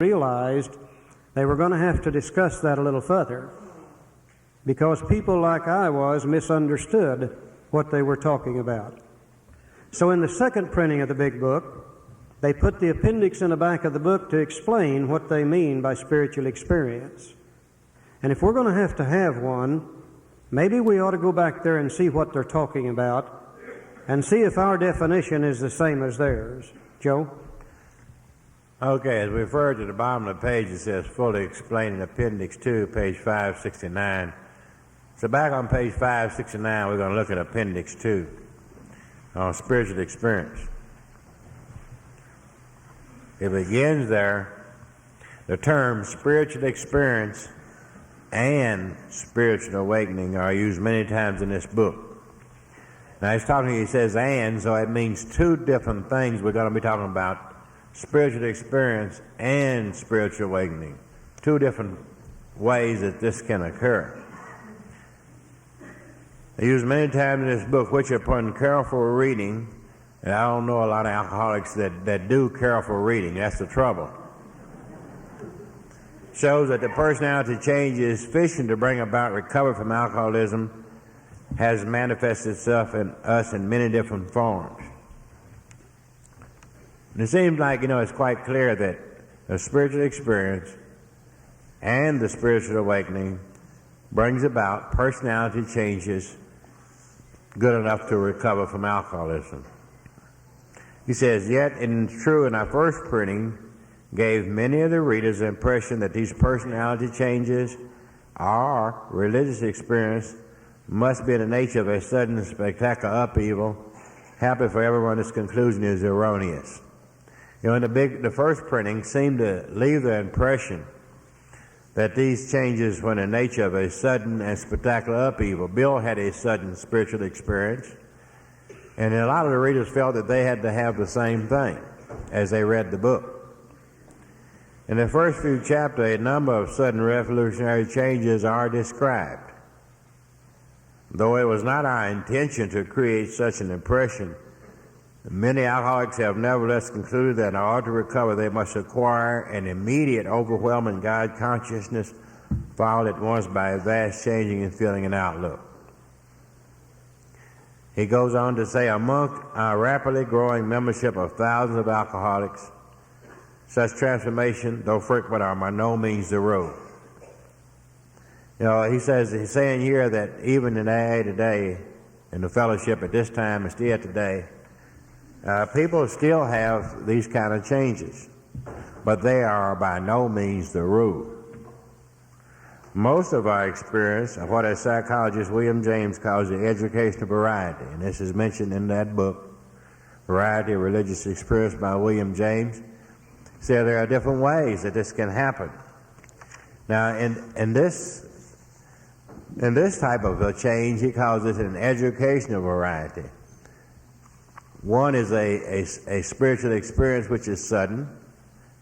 realized they were going to have to discuss that a little further, because people like I was misunderstood what they were talking about. So in the second printing of the big book, they put the appendix in the back of the book to explain what they mean by spiritual experience. And if we're going to have one, maybe we ought to go back there and see what they're talking about and see if our definition is the same as theirs. Joe? Okay, as we refer to the bottom of the page, it says fully explained in Appendix 2, page 569. So back on page 569, we're going to look at Appendix 2 on spiritual experience. It begins there. The terms spiritual experience and spiritual awakening are used many times in this book. Now he's talking, he says and, so it means two different things we're going to be talking about. Spiritual experience and spiritual awakening. Two different ways that this can occur. They use many times in this book, which upon careful reading, and I don't know a lot of alcoholics that do careful reading, that's the trouble, shows that the personality changes sufficient to bring about recovery from alcoholism has manifested itself in us in many different forms. And it seems like, it's quite clear that the spiritual experience and the spiritual awakening brings about personality changes good enough to recover from alcoholism. He says, yet it is true in our first printing gave many of the readers the impression that these personality changes or religious experience must be in the nature of a sudden spectacular upheaval. Happy for everyone, this conclusion is erroneous. In the first printing seemed to leave the impression that these changes were in the nature of a sudden and spectacular upheaval. Bill had a sudden spiritual experience, and a lot of the readers felt that they had to have the same thing as they read the book. In the first few chapters, a number of sudden revolutionary changes are described. Though it was not our intention to create such an impression, many alcoholics have nevertheless concluded that in order to recover, they must acquire an immediate, overwhelming God consciousness, followed at once by a vast changing in feeling and outlook. He goes on to say, among our rapidly growing membership of thousands of alcoholics, such transformation, though frequent, are by no means the rule. He's saying here that even in AA today, in the fellowship at this time and still today, people still have these kind of changes, but they are by no means the rule. Most of our experience of what a psychologist William James calls the education of variety, and this is mentioned in that book, Variety of Religious Experience by William James, said there are different ways that this can happen. Now, in this type of a change, he calls it an educational variety. One is a spiritual experience which is sudden,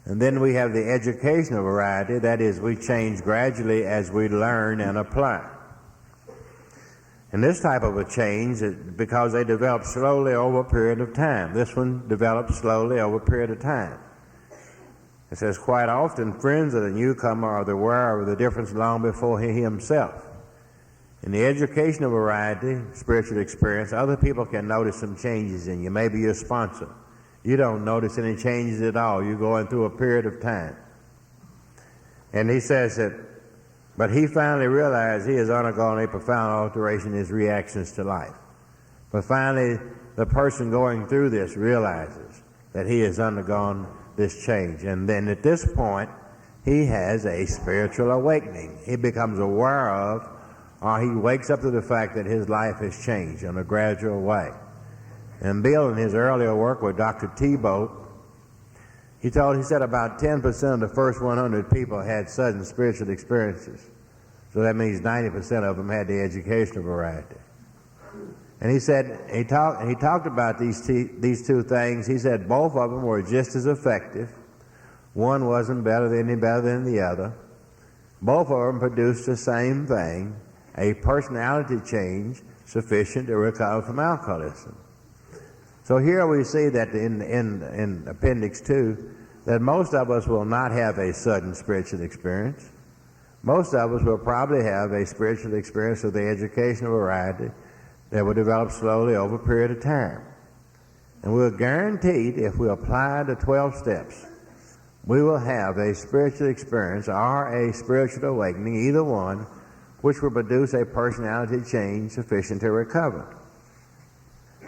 and then we have the educational variety, that is, we change gradually as we learn and apply. And this type of a change, because they develop slowly over a period of time. This one develops slowly over a period of time. It says, quite often friends of the newcomer are aware of the difference long before he himself. In the educational variety, spiritual experience, other people can notice some changes in you. Maybe your sponsor. You don't notice any changes at all. You're going through a period of time. And he says that, but he finally realized he has undergone a profound alteration in his reactions to life. But finally, the person going through this realizes that he has undergone this change. And then at this point, he has a spiritual awakening. He becomes aware of, or he wakes up to the fact that his life has changed in a gradual way. And Bill, in his earlier work with Dr. Thibault, he said about 10% of the first 100 people had sudden spiritual experiences. So that means 90% of them had the educational variety. And he said, he talked about these two things. He said both of them were just as effective. One wasn't better than the other. Both of them produced the same thing, a personality change sufficient to recover from alcoholism. So here we see that in Appendix 2, that most of us will not have a sudden spiritual experience. Most of us will probably have a spiritual experience of the educational variety that will develop slowly over a period of time. And we're guaranteed, if we apply the 12 steps, we will have a spiritual experience or a spiritual awakening, either one, which will produce a personality change sufficient to recover.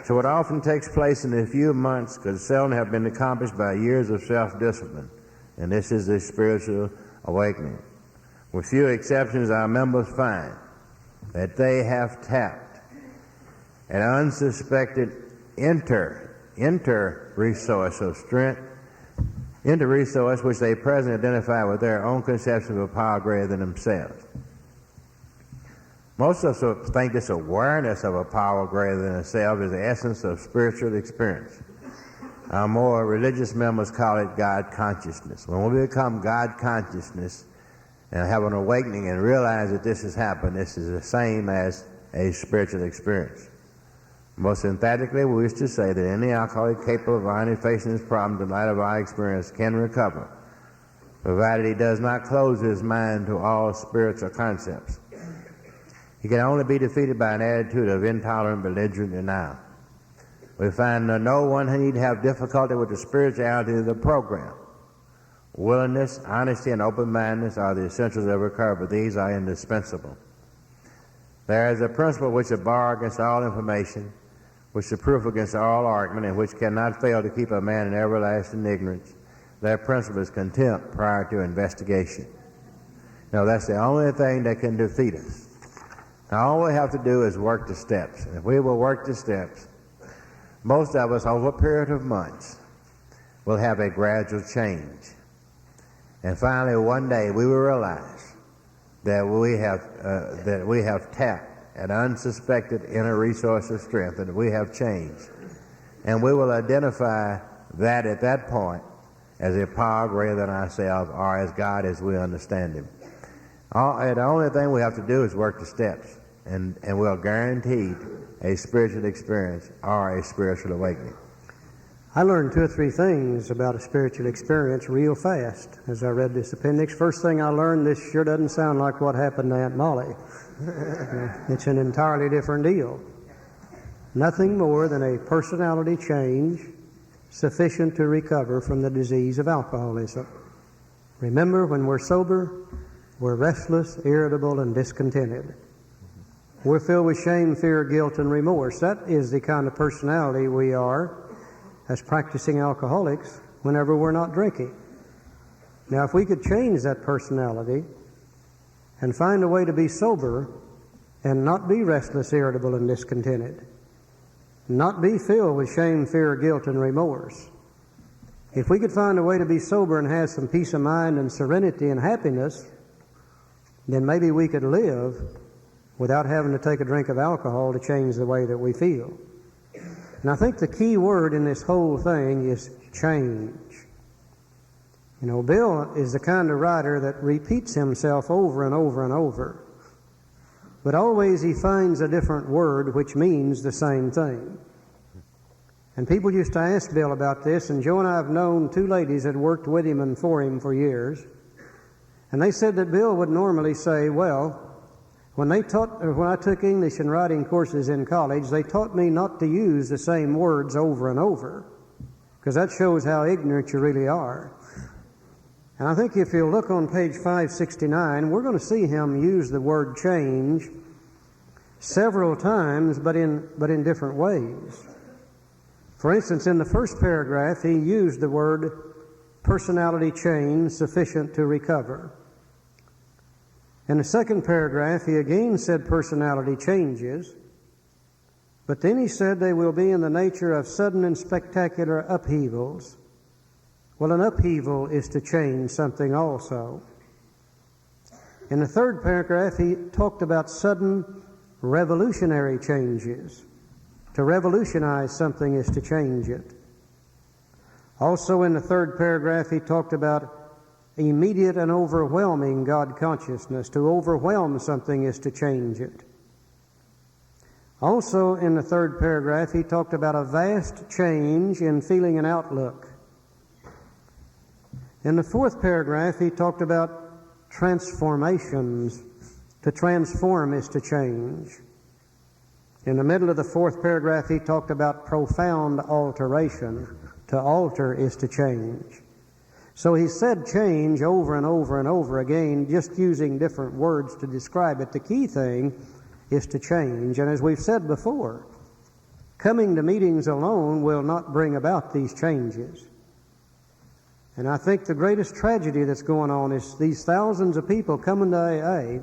So it often takes place in a few months, because seldom have been accomplished by years of self-discipline. And this is a spiritual awakening. With few exceptions, our members find that they have tapped an unsuspected inter-resource of strength, inter-resource which they presently identify with their own conception of a power greater than themselves. Most of us think this awareness of a power greater than themselves is the essence of spiritual experience. Our more religious members call it God consciousness. When we become God consciousness and have an awakening and realize that this has happened, this is the same as a spiritual experience. Most emphatically, we wish to say that any alcoholic capable of finally facing his problems in light of our experience can recover, provided he does not close his mind to all spiritual concepts. He can only be defeated by an attitude of intolerant, belligerent denial. We find that no one need have difficulty with the spirituality of the program. Willingness, honesty, and open-mindedness are the essentials of recovery, but these are indispensable. There is a principle which is a bar against all information, which is a proof against all argument, and which cannot fail to keep a man in everlasting ignorance. That principle is contempt prior to investigation. Now, that's the only thing that can defeat us. Now, all we have to do is work the steps. And if we will work the steps, most of us, over a period of months, will have a gradual change. And finally, one day, we will realize that we have tapped an unsuspected inner resource of strength, and that we have changed. And we will identify that at that point as a power greater than ourselves, or as God as we understand Him. The only thing we have to do is work the steps, and we'll guarantee a spiritual experience or a spiritual awakening. I learned 2 or 3 things about a spiritual experience real fast as I read this appendix. First thing I learned, this sure doesn't sound like what happened to Aunt Molly. It's an entirely different deal. Nothing more than a personality change sufficient to recover from the disease of alcoholism. Remember, when we're sober, we're restless, irritable, and discontented. We're filled with shame, fear, guilt, and remorse. That is the kind of personality we are as practicing alcoholics whenever we're not drinking. Now, if we could change that personality and find a way to be sober and not be restless, irritable, and discontented, not be filled with shame, fear, guilt, and remorse. If we could find a way to be sober and have some peace of mind and serenity and happiness, then maybe we could live without having to take a drink of alcohol to change the way that we feel. And I think the key word in this whole thing is change. You know, Bill is the kind of writer that repeats himself over and over and over. But always he finds a different word which means the same thing. And people used to ask Bill about this, and Joe and I have known 2 ladies that worked with him and for him for years. And they said that Bill would normally say, well, when I took English and writing courses in college, they taught me not to use the same words over and over, because that shows how ignorant you really are. And I think if you look on page 569, we're going to see him use the word change several times, but in different ways. For instance, in the first paragraph, he used the word personality change sufficient to recover. In the second paragraph, he again said personality changes, but then he said they will be in the nature of sudden and spectacular upheavals. Well, an upheaval is to change something also. In the third paragraph, he talked about sudden revolutionary changes. To revolutionize something is to change it. Also in the third paragraph, he talked about immediate and overwhelming God consciousness. To overwhelm something is to change it. Also in the third paragraph, he talked about a vast change in feeling and outlook. In the fourth paragraph, he talked about transformations. To transform is to change. In the middle of the fourth paragraph, he talked about profound alteration. To alter is to change. So he said change over and over and over again, just using different words to describe it. The key thing is to change. And as we've said before, coming to meetings alone will not bring about these changes. And I think the greatest tragedy that's going on is these thousands of people coming to AA,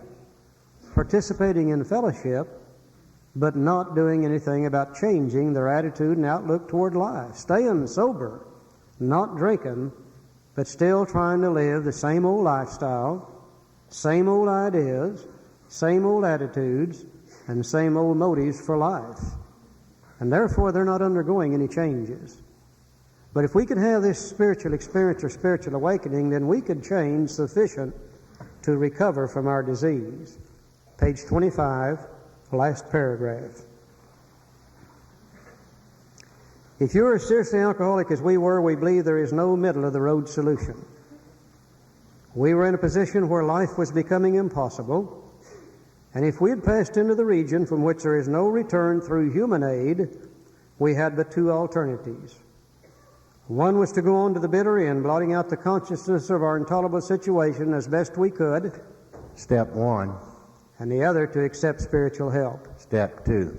participating in fellowship, but not doing anything about changing their attitude and outlook toward life. Staying sober, not drinking, but still trying to live the same old lifestyle, same old ideas, same old attitudes, and same old motives for life. And therefore, they're not undergoing any changes. But if we could have this spiritual experience or spiritual awakening, then we could change sufficient to recover from our disease. Page 25, last paragraph. If you're as seriously alcoholic as we were, we believe there is no middle-of-the-road solution. We were in a position where life was becoming impossible, and if we had passed into the region from which there is no return through human aid, we had but two alternatives. One was to go on to the bitter end, blotting out the consciousness of our intolerable situation as best we could. Step one. And the other to accept spiritual help. Step two.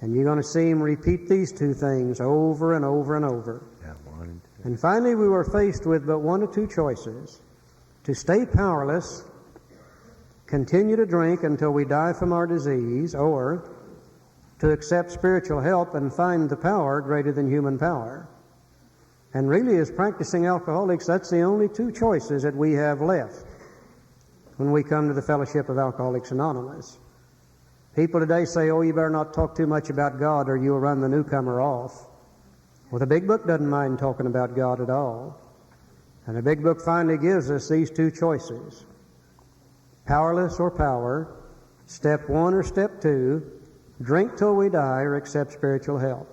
And you're going to see him repeat these two things over and over and over. Step one and two. And finally we were faced with but one of two choices. To stay powerless, continue to drink until we die from our disease, or to accept spiritual help and find the power greater than human power. And really, as practicing alcoholics, that's the only two choices that we have left when we come to the fellowship of Alcoholics Anonymous. People today say, oh, you better not talk too much about God or you'll run the newcomer off. Well, the Big Book doesn't mind talking about God at all. And the Big Book finally gives us these two choices. Powerless or power, step one or step two, drink till we die or accept spiritual help.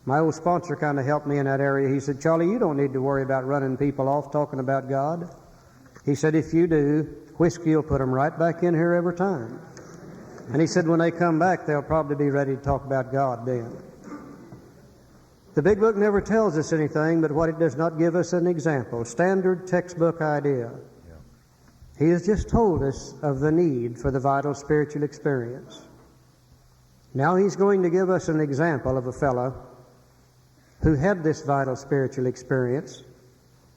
My old sponsor kind of helped me in that area. He said, Charlie, you don't need to worry about running people off talking about God. He said, if you do, whiskey will put them right back in here every time. And he said, when they come back, they'll probably be ready to talk about God then. The Big Book never tells us anything, but what it does not give us an example. Standard textbook idea. He has just told us of the need for the vital spiritual experience. Now he's going to give us an example of a fellow who had this vital spiritual experience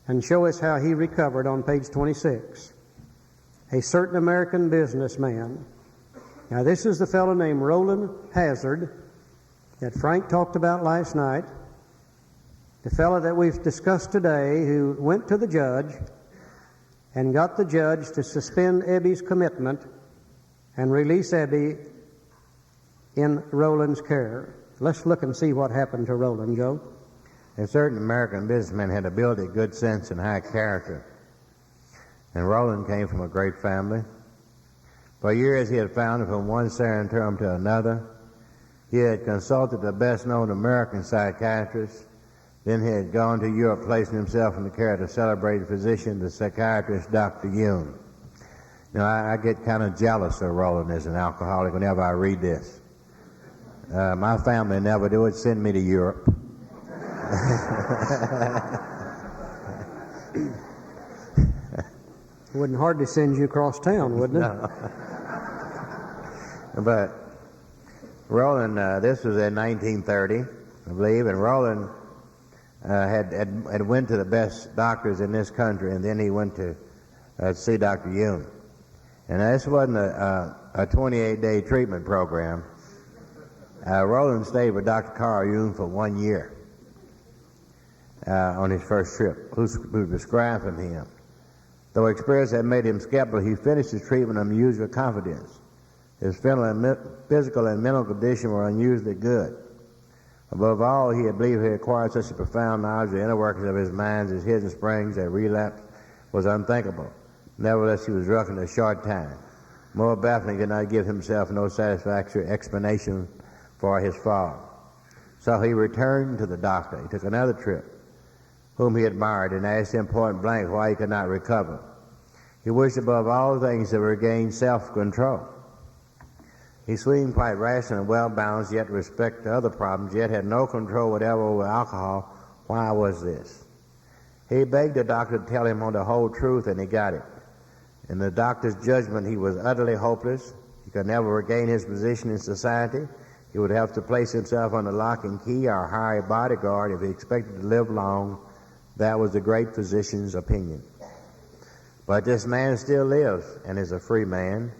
and show us how he recovered on page 26. A certain American businessman. Now this is the fellow named Roland Hazard that Frank talked about last night. The fellow that we've discussed today who went to the judge and got the judge to suspend Ebby's commitment and release Ebby in Roland's care. Let's look and see what happened to Roland, Joe. A certain American businessman had ability, good sense, and high character. And Roland came from a great family. For years he had found from one sanitarium to another. He had consulted the best-known American psychiatrist. Then he had gone to Europe, placing himself in the care of the celebrated physician, the psychiatrist Dr. Jung. Now, I get kind of jealous of Roland as an alcoholic whenever I read this. My family never would send me to Europe. Wouldn't hardly send you across town, wouldn't it? No. But Roland, this was in 1930, I believe, and Roland had went to the best doctors in this country, and then he went to see Dr. Jung. And this wasn't a 28-day treatment program. Roland stayed with Dr. Carl Jung for 1 year on his first trip, who prescribed from him. Though experience had made him skeptical, he finished his treatment with unusual confidence. His physical and mental condition were unusually good. Above all, he had believed he acquired such a profound knowledge of the inner workings of his mind, his hidden springs, that relapse was unthinkable. Nevertheless, he was drunk in a short time. More baffling, he could not give himself no satisfactory explanation for his fall. So he returned to the doctor. He took another trip, whom he admired, and asked him point blank why he could not recover. He wished above all things to regain self-control. He seemed quite rational and well-balanced, yet with respect to other problems, yet had no control whatever over alcohol. Why was this? He begged the doctor to tell him the whole truth, and he got it. In the doctor's judgment, he was utterly hopeless. He could never regain his position in society. He would have to place himself under lock and key or hire a bodyguard if he expected to live long. That was the great physician's opinion. But this man still lives and is a free man,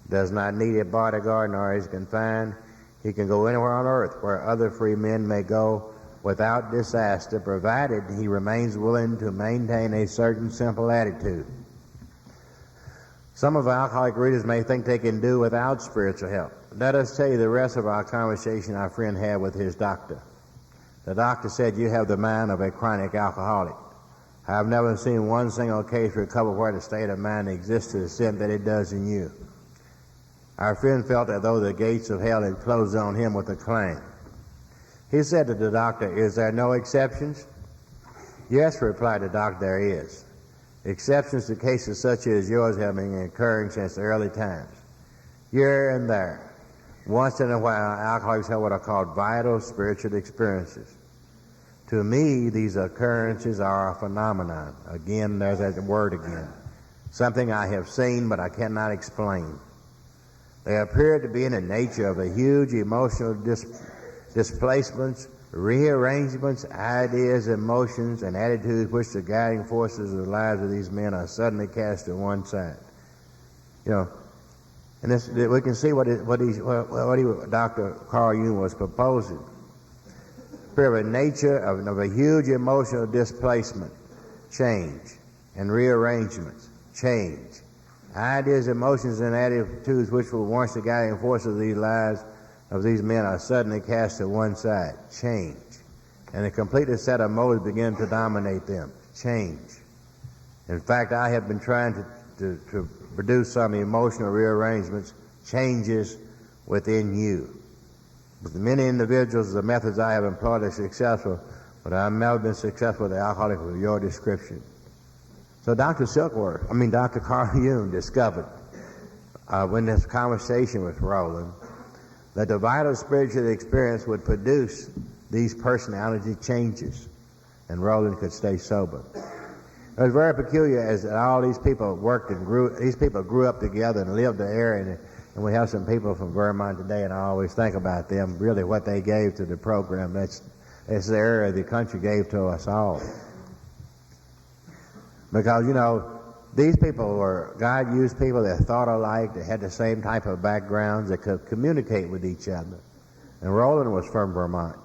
does not need a bodyguard nor is confined. He can go anywhere on earth where other free men may go without disaster, provided he remains willing to maintain a certain simple attitude. Some of our alcoholic readers may think they can do without spiritual help. Let us tell you the rest of our conversation our friend had with his doctor. The doctor said, "You have the mind of a chronic alcoholic. I have never seen one single case recover where the state of mind exists to the extent that it does in you." Our friend felt as though the gates of hell had closed on him with a clang. He said to the doctor, "Is there no exceptions?" "Yes," replied the doctor, "there is. Exceptions to cases such as yours have been occurring since the early times. Here and there, once in a while, alcoholics have what are called vital spiritual experiences. To me, these occurrences are a phenomenon." Again, there's that word again. "Something I have seen, but I cannot explain. They appear to be in the nature of a huge emotional displacements, rearrangements, ideas, emotions, and attitudes which the guiding forces of the lives of these men are suddenly cast to one side." You know, and this, we can see what Dr. Carl Jung was proposing. Appear of a nature of a huge emotional displacement, change, and rearrangements, change. Ideas, emotions, and attitudes which were once the guiding force of these lives of these men are suddenly cast to one side, change. And a completely set of motives begin to dominate them, change. In fact, I have been trying to produce some emotional rearrangements, changes within you. With many individuals, the methods I have employed are successful, but I have never been successful with the alcoholic of your description. So Dr. Carl Jung discovered when this conversation with Roland that the vital spiritual experience would produce these personality changes, and Roland could stay sober. It was very peculiar as all these people worked and grew. These people grew up together and lived the area, and we have some people from Vermont today, and I always think about them, really what they gave to the program. That's the area the country gave to us all. Because, these people God used people that thought alike, that had the same type of backgrounds, that could communicate with each other. And Roland was from Vermont.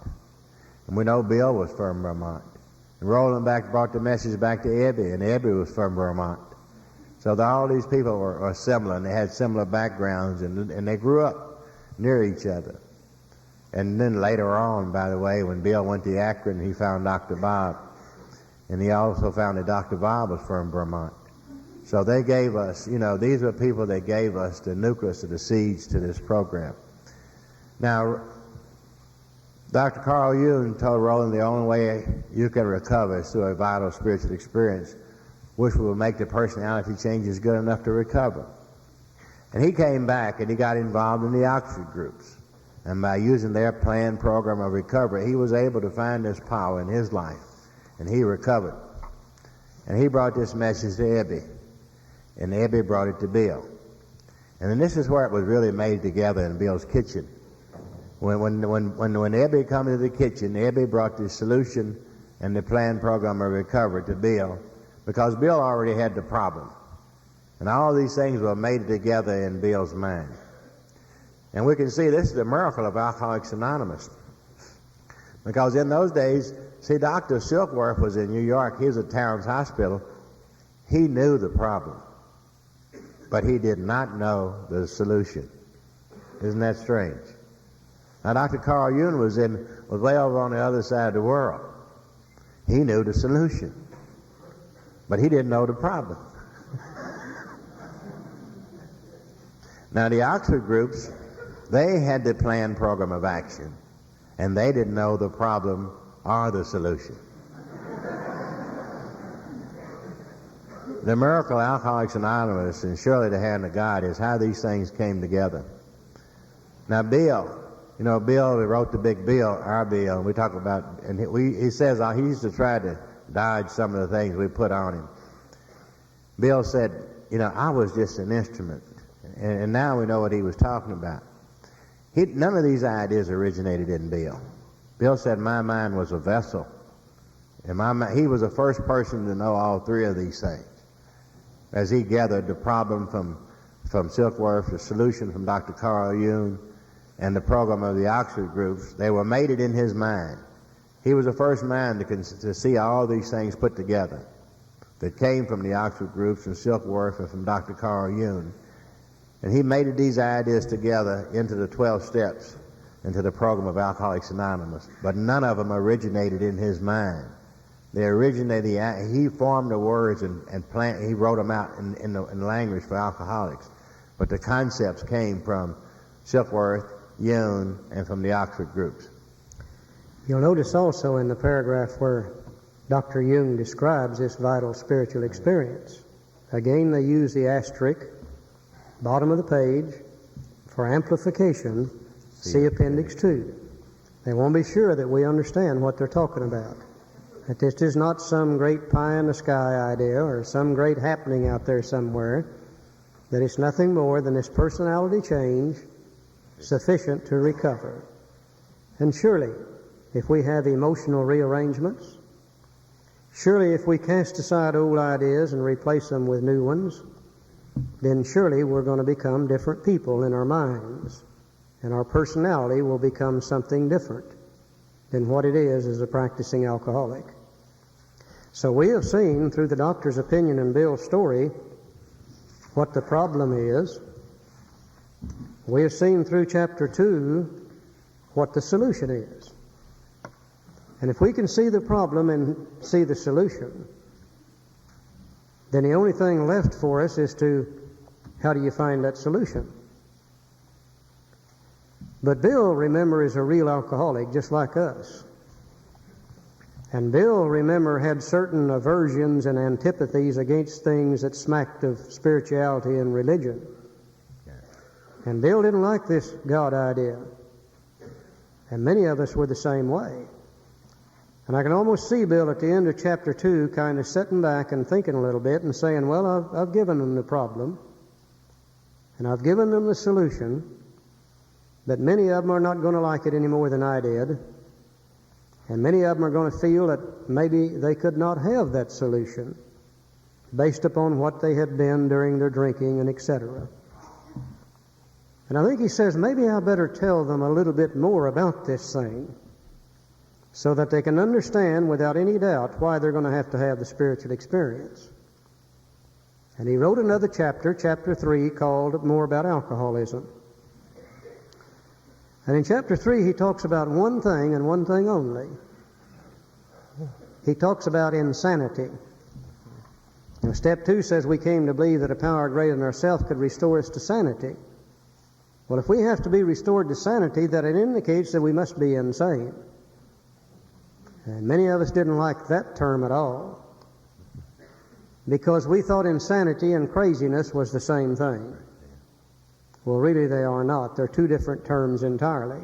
And we know Bill was from Vermont. And Roland brought the message back to Ebby, and Ebby was from Vermont. So all these people were similar, and they had similar backgrounds, and they grew up near each other. And then later on, by the way, when Bill went to Akron, he found Dr. Bob. And he also found that Dr. Bob was from Vermont. So they gave us, these were people that gave us the nucleus of the seeds to this program. Now, Dr. Carl Jung told Roland the only way you can recover is through a vital spiritual experience, which will make the personality changes good enough to recover. And he came back and he got involved in the Oxford groups. And by using their planned program of recovery, he was able to find this power in his life. And he recovered. And he brought this message to Ebby. And Ebby brought it to Bill. And then this is where it was really made together in Bill's kitchen. When Ebby came to the kitchen, Ebby brought the solution and the planned program of recovery to Bill, because Bill already had the problem. And all these things were made together in Bill's mind. And we can see this is the miracle of Alcoholics Anonymous. Because in those days, Dr. Silkworth was in New York. He was at Towns Hospital. He knew the problem, but he did not know the solution. Isn't that strange? Now, Dr. Carl Jung was way over on the other side of the world. He knew the solution, but he didn't know the problem. Now, the Oxford groups, they had the planned program of action, and they didn't know the problem or the solution. the miracle of Alcoholics Anonymous and surely the hand of God is how these things came together. Now, Bill, Bill, we wrote the big bill, our bill, and we talk about, and he says he used to try to dodge some of the things we put on him. Bill said, I was just an instrument, and now we know what he was talking about. None of these ideas originated in Bill. Bill said my mind was a vessel, and he was the first person to know all three of these things. As he gathered the problem from Silkworth, the solution from Dr. Carl Jung, and the program of the Oxford groups, they were mated in his mind. He was the first man to see all these things put together that came from the Oxford groups, from Silkworth, and from Dr. Carl Jung. And he mated these ideas together into the 12 steps, into the program of Alcoholics Anonymous. But none of them originated in his mind. They originated, he formed the words and he wrote them out in language for alcoholics. But the concepts came from Silkworth, Jung, and from the Oxford groups. You'll notice also in the paragraph where Dr. Jung describes this vital spiritual experience, again they use the asterisk, bottom of the page, for amplification, see Appendix 2. They want to be sure that we understand what they're talking about. That this is not some great pie-in-the-sky idea or some great happening out there somewhere, that it's nothing more than this personality change sufficient to recover. And surely, if we have emotional rearrangements, surely if we cast aside old ideas and replace them with new ones, then surely we're going to become different people in our minds, and our personality will become something different than what it is as a practicing alcoholic. So we have seen through the doctor's opinion and Bill's story what the problem is. We have seen through chapter 2 what the solution is. And if we can see the problem and see the solution, then the only thing left for us is how do you find that solution? But Bill, remember, is a real alcoholic just like us. And Bill, remember, had certain aversions and antipathies against things that smacked of spirituality and religion. And Bill didn't like this God idea. And many of us were the same way. And I can almost see Bill at the end of chapter 2 kind of sitting back and thinking a little bit and saying, well, I've given them the problem, and I've given them the solution, but many of them are not going to like it any more than I did. And many of them are going to feel that maybe they could not have that solution based upon what they had been during their drinking and etc. And I think he says, maybe I better tell them a little bit more about this thing so that they can understand without any doubt why they're going to have the spiritual experience. And he wrote another chapter, chapter 3, called More About Alcoholism. And in chapter 3, he talks about one thing and one thing only. He talks about insanity. Now, step 2 says we came to believe that a power greater than ourselves could restore us to sanity. Well, if we have to be restored to sanity, that it indicates that we must be insane. And many of us didn't like that term at all, because we thought insanity and craziness was the same thing. Well, really they are not. They're two different terms entirely.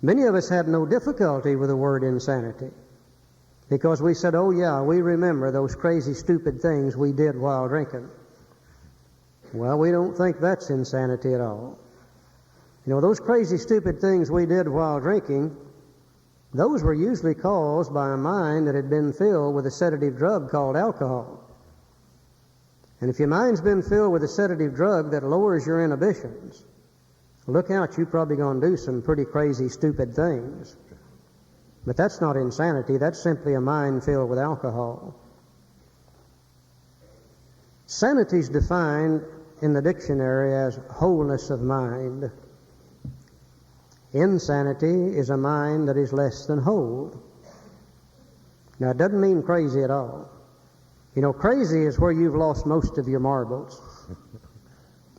Many of us had no difficulty with the word insanity, because we said, oh yeah, we remember those crazy, stupid things we did while drinking. Well, we don't think that's insanity at all. You know, those crazy, stupid things we did while drinking, those were usually caused by a mind that had been filled with a sedative drug called alcohol. And if your mind's been filled with a sedative drug that lowers your inhibitions, look out, you're probably going to do some pretty crazy, stupid things. But that's not insanity. That's simply a mind filled with alcohol. Sanity is defined in the dictionary as wholeness of mind. Insanity is a mind that is less than whole. Now, it doesn't mean crazy at all. You know, crazy is where you've lost most of your marbles.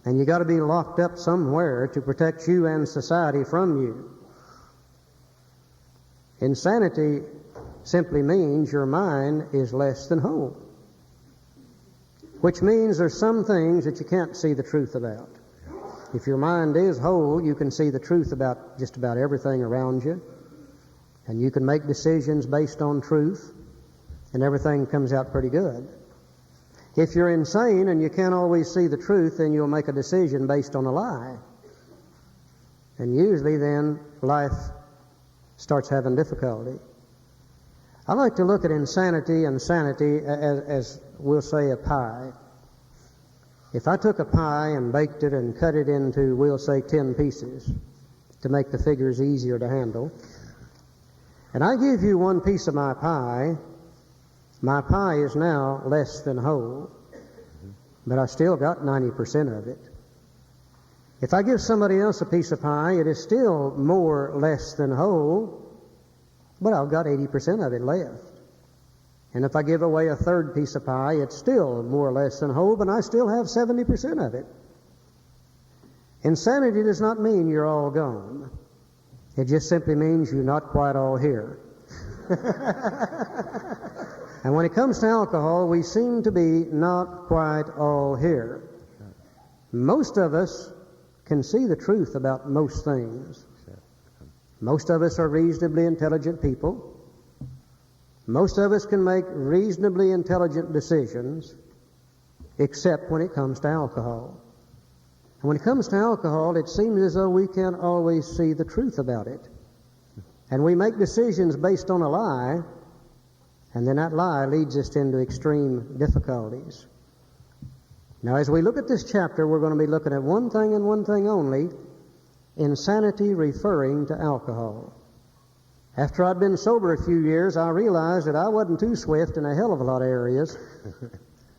And you got to be locked up somewhere to protect you and society from you. Insanity simply means your mind is less than whole. which means there's some things that you can't see the truth about. If your mind is whole, you can see the truth about just about everything around you, and you can make decisions based on truth, and everything comes out pretty good. If you're insane and you can't always see the truth, then you'll make a decision based on a lie. And usually then life starts having difficulty. I like to look at insanity and sanity as we'll say a pie. If I took a pie and baked it and cut it into, we'll say, 10 pieces to make the figures easier to handle, and I give you one piece of my pie is now less than whole, but I still got 90% of it. If I give somebody else a piece of pie, it is still more less than whole, but I've got 80% of it left. And if I give away a third piece of pie, it's still more or less than whole, but I still have 70% of it. Insanity does not mean you're all gone. It just simply means you're not quite all here. And when it comes to alcohol, we seem to be not quite all here. Most of us can see the truth about most things. Most of us are reasonably intelligent people. Most of us can make reasonably intelligent decisions, except when it comes to alcohol. And when it comes to alcohol, it seems as though we can't always see the truth about it. And we make decisions based on a lie, and then that lie leads us into extreme difficulties. Now, as we look at this chapter, we're going to be looking at one thing and one thing only: insanity referring to alcohol. After I'd been sober a few years, I realized that I wasn't too swift in a hell of a lot of areas.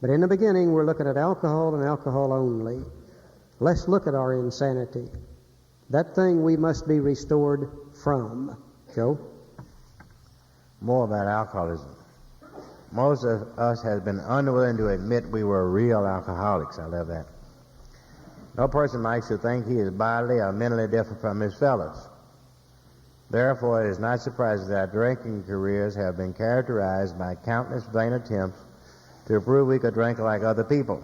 But in the beginning, we're looking at alcohol and alcohol only. Let's look at our insanity. That thing we must be restored from. Joe? More about alcoholism. Most of us have been unwilling to admit we were real alcoholics. I love that. No person likes to think he is bodily or mentally different from his fellows. Therefore, it is not surprising that our drinking careers have been characterized by countless vain attempts to prove we could drink like other people.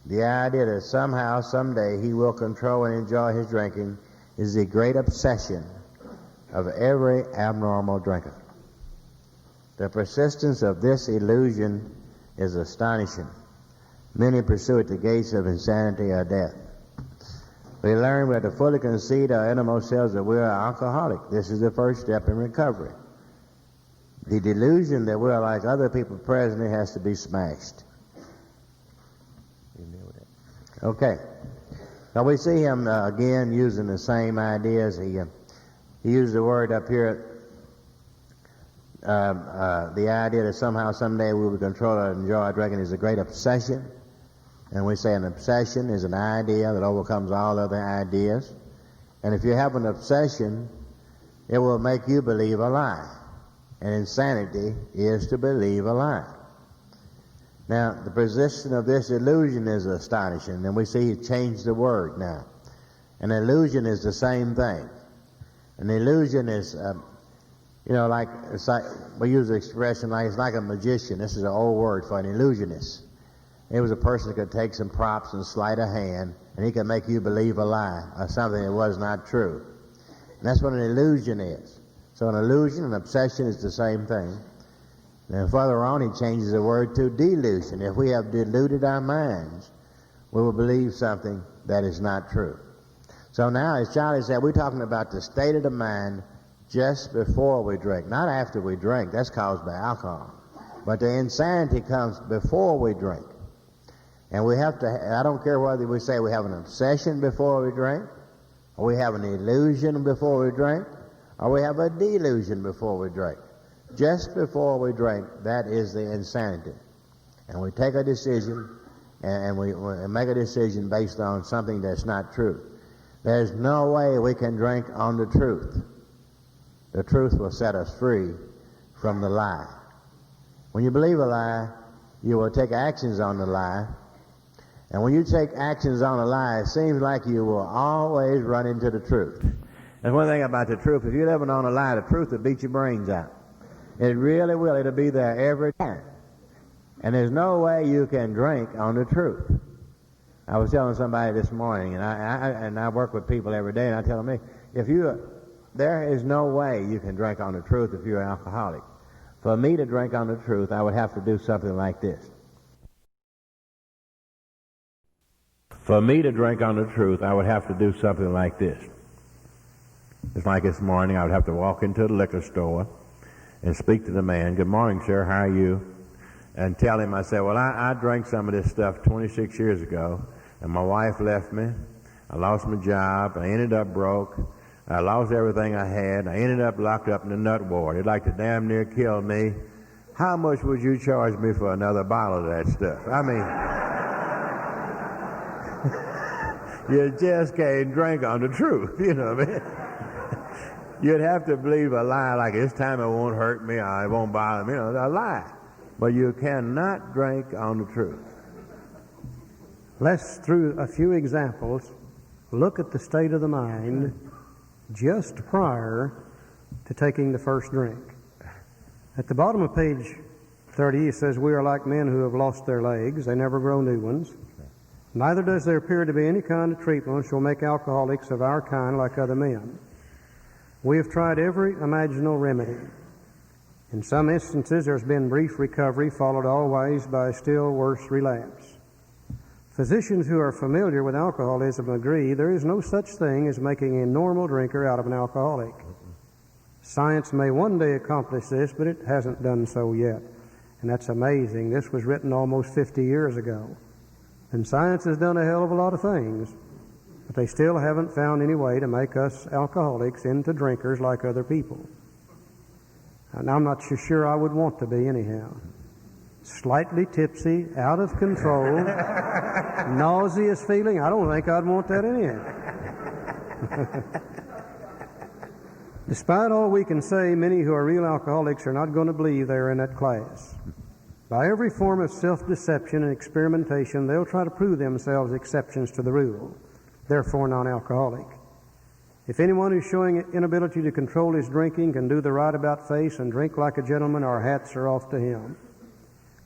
The idea that somehow, someday, he will control and enjoy his drinking is the great obsession of every abnormal drinker. The persistence of this illusion is astonishing. Many pursue it to gates of insanity or death. We learn we have to fully concede our innermost selves that we are alcoholic. This is the first step in recovery. The delusion that we are like other people presently has to be smashed. Okay. Now we see him again using the same ideas. He used the word up here, the idea that somehow, someday we will control and enjoy our drinking is a great obsession. And we say an obsession is an idea that overcomes all other ideas. And if you have an obsession, it will make you believe a lie. And insanity is to believe a lie. Now, the position of this illusion is astonishing. And we see he changed the word now. An illusion is the same thing. An illusion is, like we use the expression like it's like a magician. This is an old word for an illusionist. It was a person that could take some props and sleight of hand, and he could make you believe a lie or something that was not true. And that's what an illusion is. So an illusion and obsession is the same thing. Then further on, he changes the word to delusion. If we have deluded our minds, we will believe something that is not true. So now, as Charlie said, we're talking about the state of the mind just before we drink, not after we drink. That's caused by alcohol. But the insanity comes before we drink. And we have to, I don't care whether we say we have an obsession before we drink, or we have an illusion before we drink, or we have a delusion before we drink. Just before we drink, that is the insanity. And we take a decision, and we make a decision based on something that's not true. There's no way we can drink on the truth. The truth will set us free from the lie. When you believe a lie, you will take actions on the lie. And when you take actions on a lie, it seems like you will always run into the truth. That's one thing about the truth. If you're living on a lie, the truth will beat your brains out. It really will. It'll be there every time. And there's no way you can drink on the truth. I was telling somebody this morning, and I work with people every day, and I tell them, there is no way you can drink on the truth if you're an alcoholic. For me to drink on the truth, I would have to do something like this. For me to drink on the truth, I would have to do something like this. It's like this morning, I would have to walk into the liquor store and speak to the man, "Good morning, sir, how are you?" And tell him, I said, "Well, I drank some of this stuff 26 years ago, and my wife left me. I lost my job. I ended up broke. I lost everything I had. I ended up locked up in the nut ward. It'd like to damn near kill me. How much would you charge me for another bottle of that stuff?" I mean, you just can't drink on the truth, you know what I mean? You'd have to believe a lie like, "This time it won't hurt me, or it won't bother me," a lie. But you cannot drink on the truth. Let's, through a few examples, look at the state of the mind just prior to taking the first drink. At the bottom of page 30, it says, "We are like men who have lost their legs. They never grow new ones. Neither does there appear to be any kind of treatment which will make alcoholics of our kind like other men. We have tried every imaginable remedy. In some instances, there's been brief recovery, followed always by a still worse relapse. Physicians who are familiar with alcoholism agree there is no such thing as making a normal drinker out of an alcoholic. Science may one day accomplish this, but it hasn't done so yet." And that's amazing. This was written almost 50 years ago. And science has done a hell of a lot of things, but they still haven't found any way to make us alcoholics into drinkers like other people. And I'm not so sure I would want to be anyhow. Slightly tipsy, out of control, nauseous feeling. I don't think I'd want that anyhow. Despite all we can say, many who are real alcoholics are not going to believe they're in that class. By every form of self-deception and experimentation, they'll try to prove themselves exceptions to the rule, therefore non-alcoholic. If anyone who's showing inability to control his drinking can do the right about face and drink like a gentleman, our hats are off to him.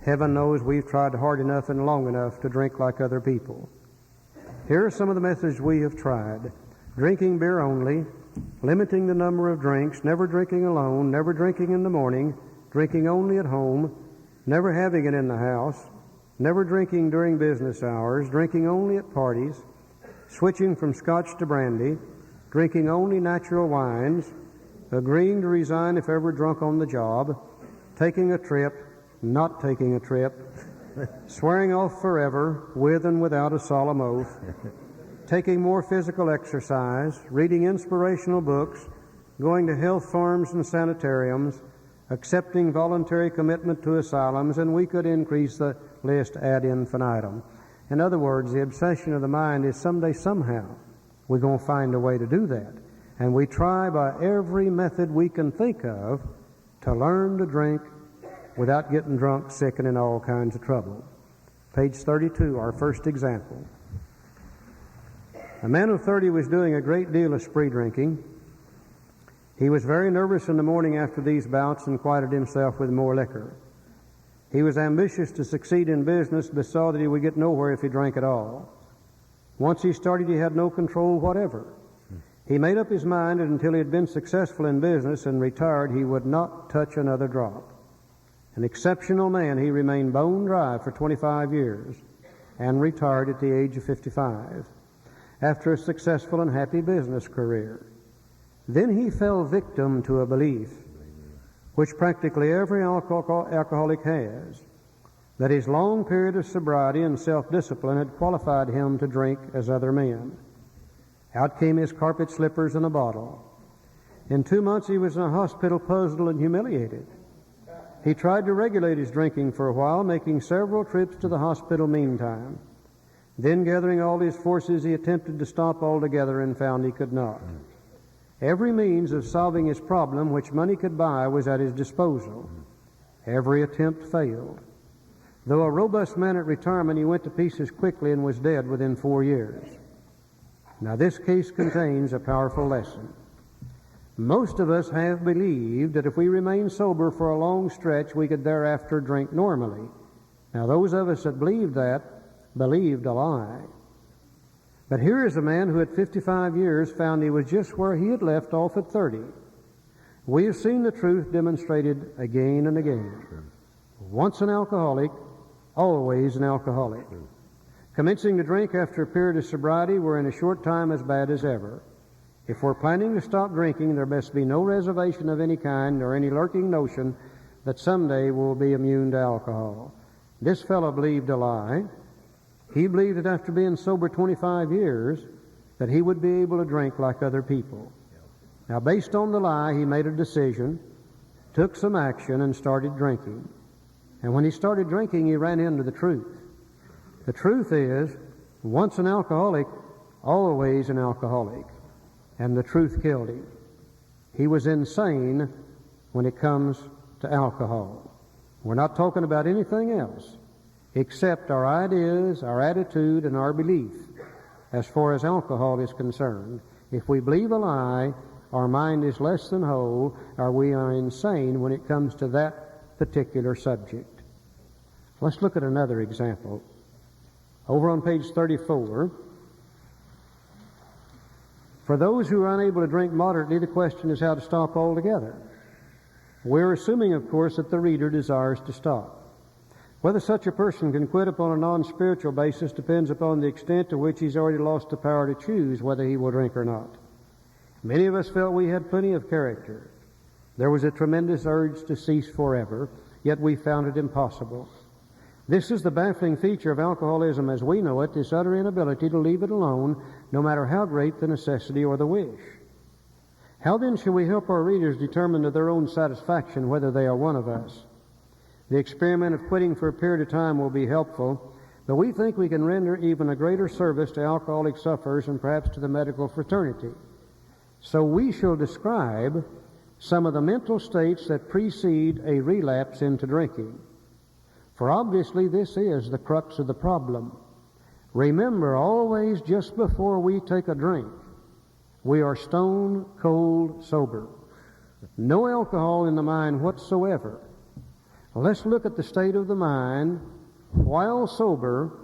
Heaven knows we've tried hard enough and long enough to drink like other people. Here are some of the methods we have tried. Drinking beer only, limiting the number of drinks, never drinking alone, never drinking in the morning, drinking only at home, never having it in the house, never drinking during business hours, drinking only at parties, switching from scotch to brandy, drinking only natural wines, agreeing to resign if ever drunk on the job, taking a trip, not taking a trip, swearing off forever, with and without a solemn oath, taking more physical exercise, reading inspirational books, going to health farms and sanitariums, accepting voluntary commitment to asylums, and we could increase the list ad infinitum. In other words, the obsession of the mind is someday, somehow, we're going to find a way to do that. And we try by every method we can think of to learn to drink without getting drunk, sick, and in all kinds of trouble. Page 32, our first example. A man of 30 was doing a great deal of spree drinking. He was very nervous in the morning after these bouts and quieted himself with more liquor. He was ambitious to succeed in business, but saw that he would get nowhere if he drank at all. Once he started, he had no control whatever. He made up his mind that until he had been successful in business and retired, he would not touch another drop. An exceptional man, he remained bone dry for 25 years and retired at the age of 55 after a successful and happy business career. Then he fell victim to a belief, which practically every alcoholic has, that his long period of sobriety and self-discipline had qualified him to drink as other men. Out came his carpet slippers and a bottle. In 2 months he was in a hospital, puzzled and humiliated. He tried to regulate his drinking for a while, making several trips to the hospital meantime. Then, gathering all his forces, he attempted to stop altogether and found he could not. Every means of solving his problem which money could buy was at his disposal. Every attempt failed. Though a robust man at retirement, he went to pieces quickly and was dead within 4 years. Now, this case contains a powerful lesson. Most of us have believed that if we remain sober for a long stretch, we could thereafter drink normally. Now, those of us that believed that believed a lie. But here is a man who at 55 years found he was just where he had left off at 30. We have seen the truth demonstrated again and again. Once an alcoholic, always an alcoholic. Commencing to drink after a period of sobriety, we're in a short time as bad as ever. If we're planning to stop drinking, there must be no reservation of any kind or any lurking notion that someday we'll be immune to alcohol. This fellow believed a lie. He believed that after being sober 25 years, that he would be able to drink like other people. Now, based on the lie, he made a decision, took some action, and started drinking. And when he started drinking, he ran into the truth. The truth is, once an alcoholic, always an alcoholic. And the truth killed him. He was insane when it comes to alcohol. We're not talking about anything else except our ideas, our attitude, and our belief as far as alcohol is concerned. If we believe a lie, our mind is less than whole, or we are insane when it comes to that particular subject. Let's look at another example. Over on page 34, for those who are unable to drink moderately, the question is how to stop altogether. We're assuming, of course, that the reader desires to stop. Whether such a person can quit upon a non-spiritual basis depends upon the extent to which he's already lost the power to choose whether he will drink or not. Many of us felt we had plenty of character. There was a tremendous urge to cease forever, yet we found it impossible. This is the baffling feature of alcoholism as we know it, this utter inability to leave it alone, no matter how great the necessity or the wish. How then shall we help our readers determine to their own satisfaction whether they are one of us? The experiment of quitting for a period of time will be helpful, but we think we can render even a greater service to alcoholic sufferers and perhaps to the medical fraternity. So we shall describe some of the mental states that precede a relapse into drinking. For obviously this is the crux of the problem. Remember, always just before we take a drink, we are stone cold sober. No alcohol in the mind whatsoever. Let's look at the state of the mind while sober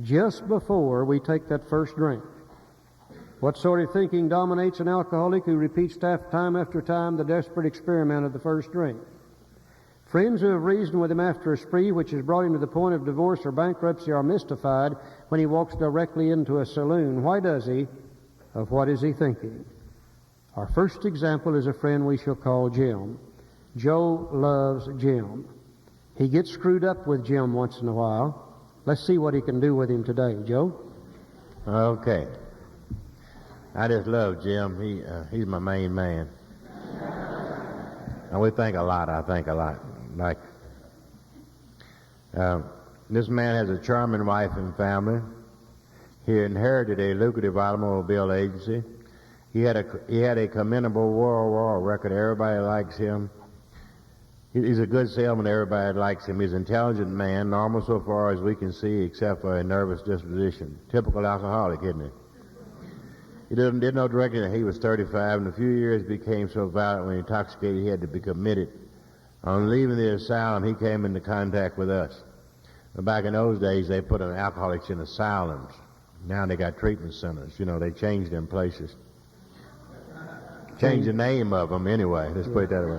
just before we take that first drink. What sort of thinking dominates an alcoholic who repeats time after time the desperate experiment of the first drink? Friends who have reasoned with him after a spree which has brought him to the point of divorce or bankruptcy are mystified when he walks directly into a saloon. Why does he? Of what is he thinking? Our first example is a friend we shall call Jim. Joe loves Jim. He gets screwed up with Jim once in a while. Let's see what he can do with him today. Joe? Okay. I just love Jim. He's my main man. And we think a lot, I think a lot. Like, this man has a charming wife and family. He inherited a lucrative automobile agency. He had a commendable World War record. Everybody likes him. He's a good salesman. Everybody likes him. He's an intelligent man, normal so far as we can see, except for a nervous disposition. Typical alcoholic, isn't he? He didn't know directly that he was 35. In a few years, became so violent when intoxicated he had to be committed. On leaving the asylum, he came into contact with us. Back in those days, they put alcoholics in asylums. Now they got treatment centers. You know, they changed them places. Changed the name of them anyway. Let's put it that way.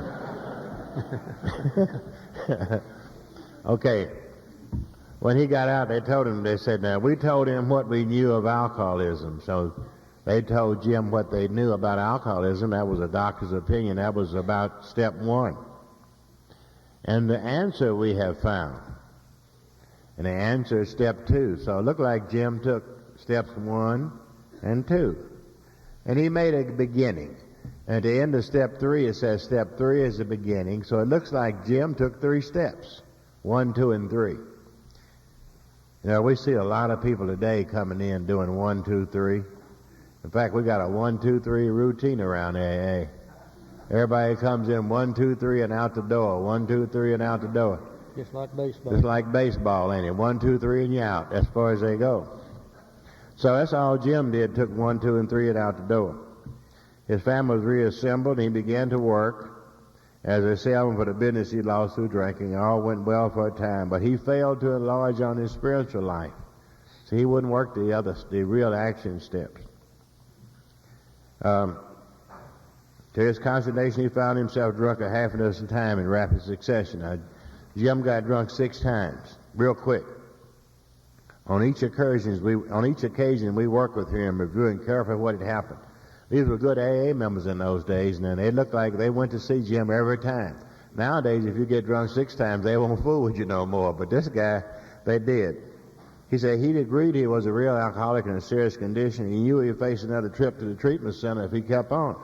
Okay. When he got out, they said, now, we told him what we knew of alcoholism. So they told Jim what they knew about alcoholism. That was a doctor's opinion. That was about step one. And the answer we have found. And the answer is step two. So it looked like Jim took steps 1 and 2. And he made a beginning. At the end of step 3, it says step 3 is the beginning. So it looks like Jim took 3 steps. 1, 2, and 3. You know, we see a lot of people today coming in doing 1, 2, 3. In fact, we got a 1, 2, 3 routine around AA. Everybody comes in 1, 2, 3 and out the door. 1, 2, 3 and out the door. Just like baseball. Just like baseball, ain't it? 1, 2, 3 and you're out, as far as they go. So that's all Jim did, took 1, 2, and 3 and out the door. His family was reassembled and he began to work. As a salesman for the business he lost through drinking, all went well for a time, but he failed to enlarge on his spiritual life. So he wouldn't work the real action steps. To his consternation, he found himself drunk a half a dozen times in rapid succession. Now, Jim got drunk 6 times, real quick. On each occasion, we worked with him, reviewing carefully what had happened. These were good AA members in those days, and they looked like they went to see Jim every time. Nowadays, if you get drunk 6 times, they won't fool with you no more. But this guy, they did. He said he'd agreed he was a real alcoholic in a serious condition. He knew he'd face another trip to the treatment center if he kept on.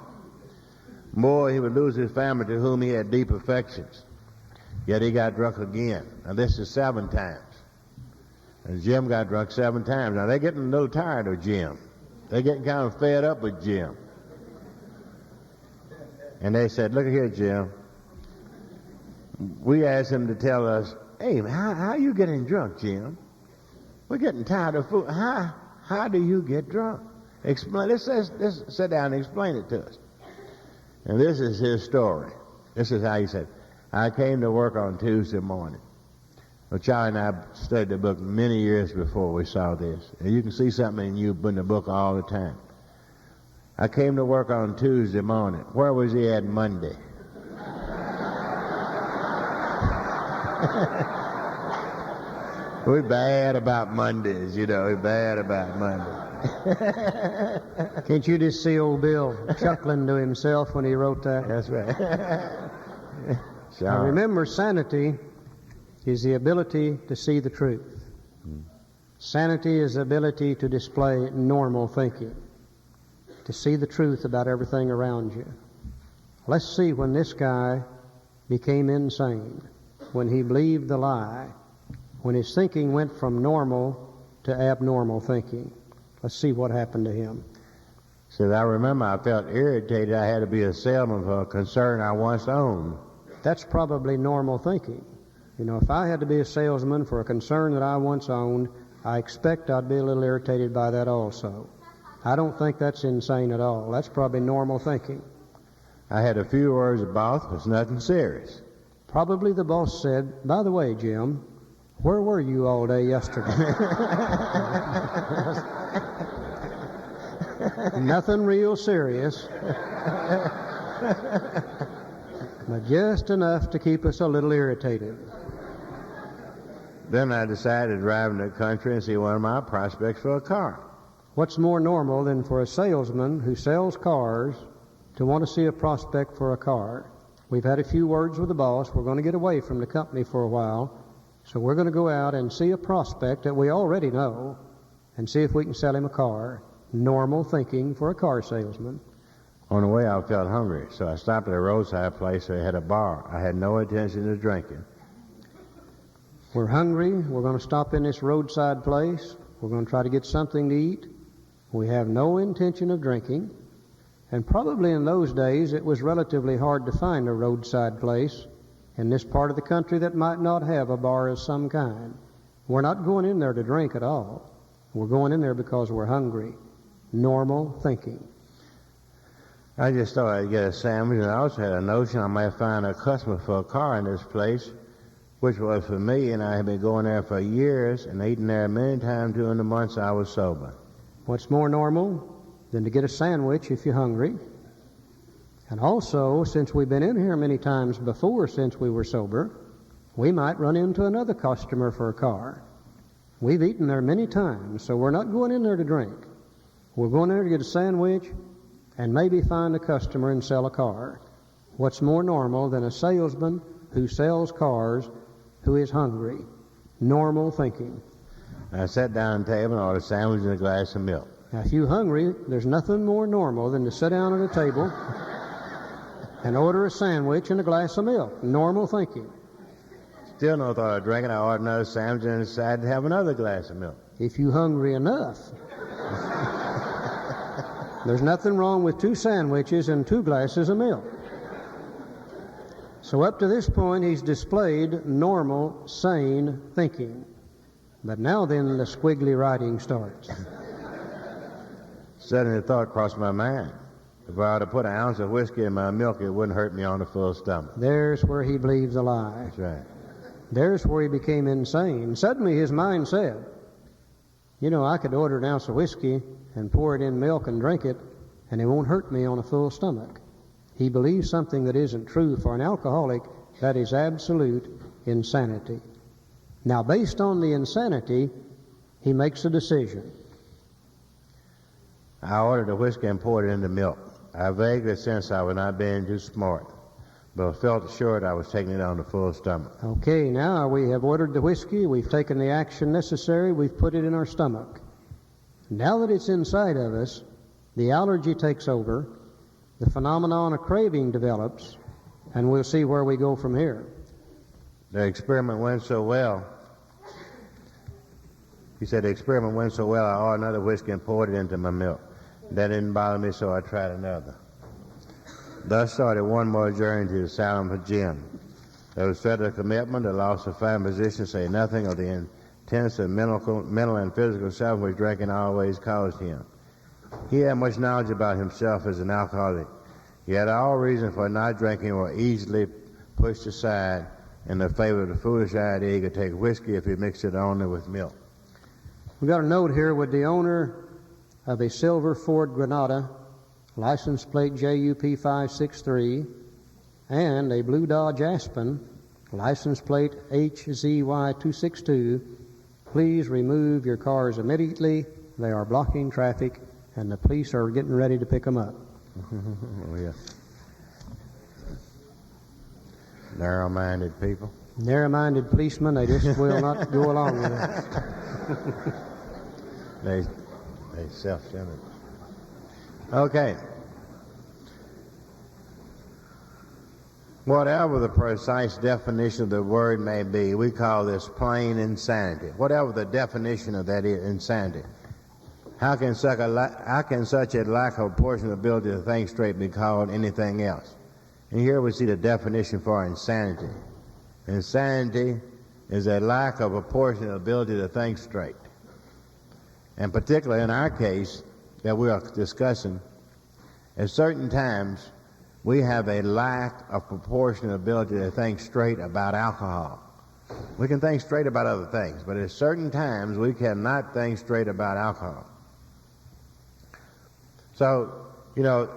More, he would lose his family to whom he had deep affections. Yet he got drunk again. Now this is 7 times. And Jim got drunk 7 times. Now they're getting a little tired of Jim. They're getting kind of fed up with Jim. And they said, look here, Jim. We asked him to tell us, hey, how are you getting drunk, Jim? We're getting tired of food. How do you get drunk? Explain. Let's sit down and explain it to us. And this is his story. This is how he said, I came to work on Tuesday morning. Well, Charlie and I studied the book many years before we saw this. And you can see something in you in the book all the time. I came to work on Tuesday morning. Where was he at Monday? We're bad about Mondays, you know. We're bad about Mondays. Can't you just see old Bill chuckling to himself when he wrote that? That's right. Sure. Now remember, sanity is the ability to see the truth. Sanity is the ability to display normal thinking, to see the truth about everything around you. Let's see when this guy became insane, when he believed the lie, when his thinking went from normal to abnormal thinking. Let's see what happened to him. Said, I remember I felt irritated I had to be a salesman for a concern I once owned. That's probably normal thinking. You know, if I had to be a salesman for a concern that I once owned, I expect I'd be a little irritated by that also. I don't think that's insane at all. That's probably normal thinking. I had a few words with the boss, but it's nothing serious. Probably the boss said, by the way, Jim, where were you all day yesterday? Nothing real serious, but just enough to keep us a little irritated. Then I decided to drive in the country and see one of my prospects for a car. What's more normal than for a salesman who sells cars to want to see a prospect for a car? We've had a few words with the boss. We're going to get away from the company for a while. So we're going to go out and see a prospect that we already know and see if we can sell him a car. Normal thinking for a car salesman. On the way, I felt hungry, so I stopped at a roadside place where they had a bar. I had no intention of drinking. We're hungry. We're going to stop in this roadside place. We're going to try to get something to eat. We have no intention of drinking. And probably in those days, it was relatively hard to find a roadside place in this part of the country that might not have a bar of some kind. We're not going in there to drink at all. We're going in there because we're hungry. Normal thinking. I just thought I'd get a sandwich, and I also had a notion I might find a customer for a car in this place, which was for me, and I had been going there for years and eating there many times during the months I was sober. What's more normal than to get a sandwich if you're hungry? And also, since we've been in here many times before since we were sober, we might run into another customer for a car. We've eaten there many times, so we're not going in there to drink. We're going there to get a sandwich and maybe find a customer and sell a car. What's more normal than a salesman who sells cars who is hungry? Normal thinking. I sat down at the table and ordered a sandwich and a glass of milk. Now, if you're hungry, there's nothing more normal than to sit down at a table and order a sandwich and a glass of milk. Normal thinking. Still no thought of drinking. I ordered another sandwich and decided to have another glass of milk. If you're hungry enough. There's nothing wrong with 2 sandwiches and 2 glasses of milk. So up to this point, he's displayed normal, sane thinking. But now then, the squiggly writing starts. Suddenly a thought crossed my mind. if I were to put an ounce of whiskey in my milk, it wouldn't hurt me on a full stomach. There's where he believes a lie. That's right. There's where he became insane. Suddenly his mind said, you know, I could order an ounce of whiskey and pour it in milk and drink it, and it won't hurt me on a full stomach. He believes something that isn't true. For an alcoholic, that is absolute insanity. Now, based on the insanity, he makes a decision. I ordered the whiskey and poured it into milk. I vaguely sensed I was not being too smart, but felt assured I was taking it on a full stomach. Okay, now we have ordered the whiskey, we've taken the action necessary, we've put it in our stomach. Now that it's inside of us, the allergy takes over, the phenomenon of craving develops, and we'll see where we go from here. The experiment went so well. He said the experiment went so well, I ordered another whiskey and poured it into my milk. That didn't bother me, so I tried another. Thus started one more journey to the Salem Gym. There was further commitment, the loss of fine position, say nothing of the intense and mental and physical suffering which drinking always caused him. He had much knowledge about himself as an alcoholic. He had all reason for not drinking were easily pushed aside in the favor of the foolish idea he could take whiskey if he mixed it only with milk. We've got a note here with the owner of a silver Ford Granada, license plate JUP 563, and a blue Dodge Aspen, license plate HZY 262. Please remove your cars immediately. They are blocking traffic, and the police are getting ready to pick them up. Oh, yeah. Narrow-minded people. Narrow-minded policemen, they just will not go along with it. They self-centered. Okay. Whatever the precise definition of the word may be, we call this plain insanity. Whatever the definition of that is, insanity. How can such a lack of proportional ability to think straight be called anything else? And here we see the definition for insanity. Insanity is a lack of proportional ability to think straight. And particularly in our case that we are discussing, at certain times we have a lack of proportional ability to think straight about alcohol. We can think straight about other things, but at certain times we cannot think straight about alcohol. So, you know,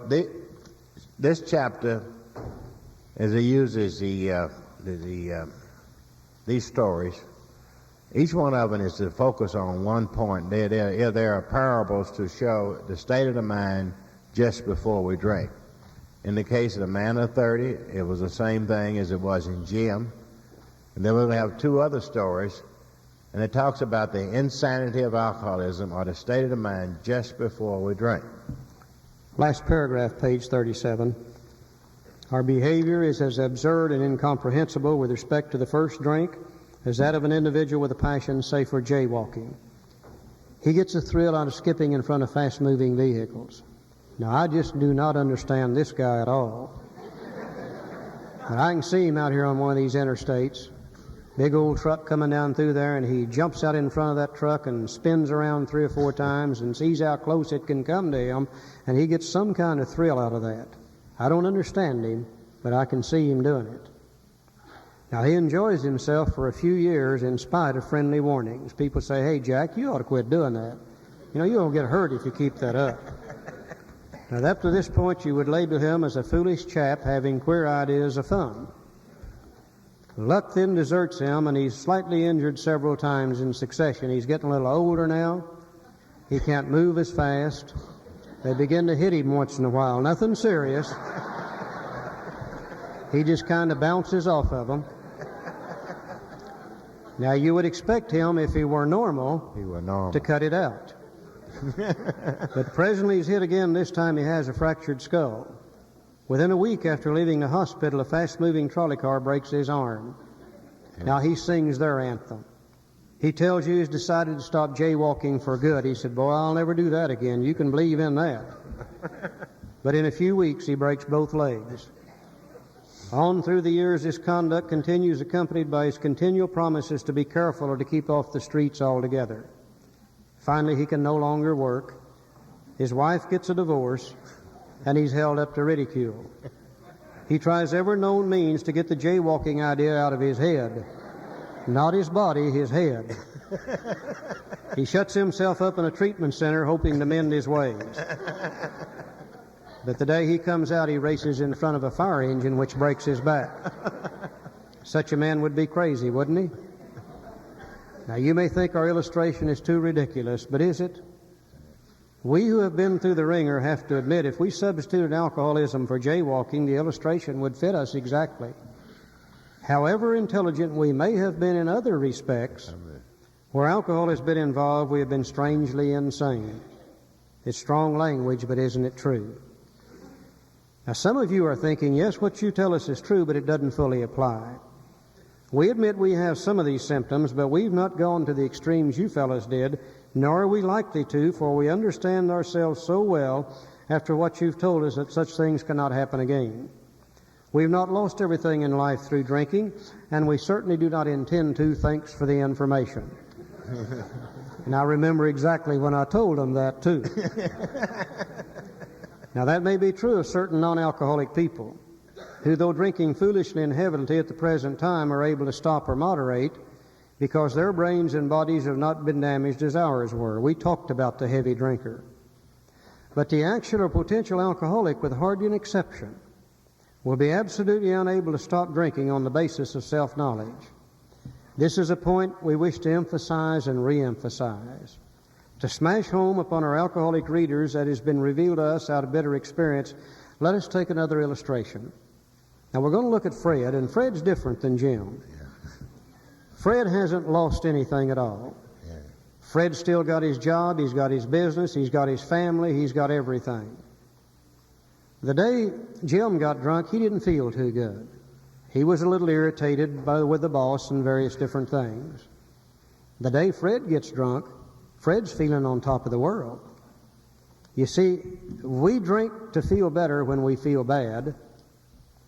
this chapter, as he uses these stories, each one of them is to focus on one point. There are parables to show the state of the mind just before we drink. In the case of the man of 30, it was the same thing as it was in Jim. And then we're going to have two other stories, and it talks about the insanity of alcoholism or the state of the mind just before we drink. Last paragraph, page 37. Our behavior is as absurd and incomprehensible with respect to the first drink as that of an individual with a passion, say, for jaywalking. He gets a thrill out of skipping in front of fast-moving vehicles. Now, I just do not understand this guy at all. But I can see him out here on one of these interstates, big old truck coming down through there, and he jumps out in front of that truck and spins around 3 or 4 times and sees how close it can come to him, and he gets some kind of thrill out of that. I don't understand him, but I can see him doing it. Now, he enjoys himself for a few years in spite of friendly warnings. People say, hey, Jack, you ought to quit doing that. You know, you'll get hurt if you keep that up. Now, up to this point, you would label him as a foolish chap having queer ideas of fun. Luck then deserts him, and he's slightly injured several times in succession. He's getting a little older now. He can't move as fast. They begin to hit him once in a while. Nothing serious. He just kind of bounces off of them. Now, you would expect him, if he were normal, to cut it out. But presently he's hit again. This time he has a fractured skull. Within a week after leaving the hospital, a fast-moving trolley car breaks his arm. Now he sings their anthem. He tells you he's decided to stop jaywalking for good. He said, boy, I'll never do that again. You can believe in that. But in a few weeks, he breaks both legs. On through the years, his conduct continues, accompanied by his continual promises to be careful or to keep off the streets altogether. Finally, he can no longer work. His wife gets a divorce. and he's held up to ridicule. He tries every known means to get the jaywalking idea out of his head. Not his body, his head. He shuts himself up in a treatment center hoping to mend his ways. But the day he comes out, he races in front of a fire engine which breaks his back. Such a man would be crazy, wouldn't he? Now, you may think our illustration is too ridiculous, but is it? We who have been through the ringer have to admit if we substituted alcoholism for jaywalking, the illustration would fit us exactly. However intelligent we may have been in other respects, where alcohol has been involved, we have been strangely insane. It's strong language, but isn't it true? Now, some of you are thinking, yes, what you tell us is true, but it doesn't fully apply. We admit we have some of these symptoms, but we've not gone to the extremes you fellows did, nor are we likely to, for we understand ourselves so well after what you've told us that such things cannot happen again. We've not lost everything in life through drinking, and we certainly do not intend to. Thanks for the information. And I remember exactly when I told them that, too. Now, that may be true of certain non-alcoholic people, who, though drinking foolishly and heavily at the present time, are able to stop or moderate because their brains and bodies have not been damaged as ours were. We talked about the heavy drinker. But the actual or potential alcoholic, with hardly an exception, will be absolutely unable to stop drinking on the basis of self-knowledge. This is a point we wish to emphasize and re-emphasize. To smash home upon our alcoholic readers that has been revealed to us out of bitter experience, let us take another illustration. Now, we're going to look at Fred, and Fred's different than Jim. Fred hasn't lost anything at all. Fred's still got his job, he's got his business, he's got his family, he's got everything. The day Jim got drunk, he didn't feel too good. He was a little irritated with the boss and various different things. The day Fred gets drunk, Fred's feeling on top of the world. You see, we drink to feel better when we feel bad,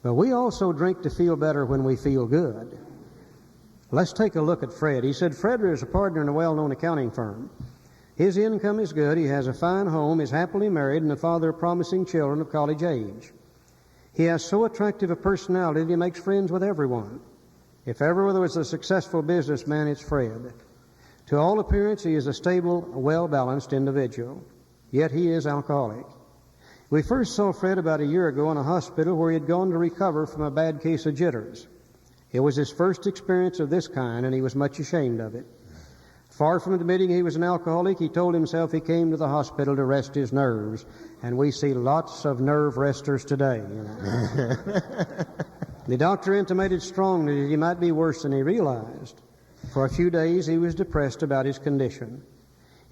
but we also drink to feel better when we feel good. Let's take a look at Fred. He said Fred is a partner in a well-known accounting firm. His income is good, he has a fine home, is happily married, and the father of promising children of college age. He has so attractive a personality that he makes friends with everyone. If ever there was a successful businessman, it's Fred. To all appearance, he is a stable, well-balanced individual. Yet he is alcoholic. We first saw Fred about a year ago in a hospital where he had gone to recover from a bad case of jitters. It was his first experience of this kind, and he was much ashamed of it. Far from admitting he was an alcoholic, he told himself he came to the hospital to rest his nerves. And we see lots of nerve resters today. You know. The doctor intimated strongly that he might be worse than he realized. For a few days he was depressed about his condition.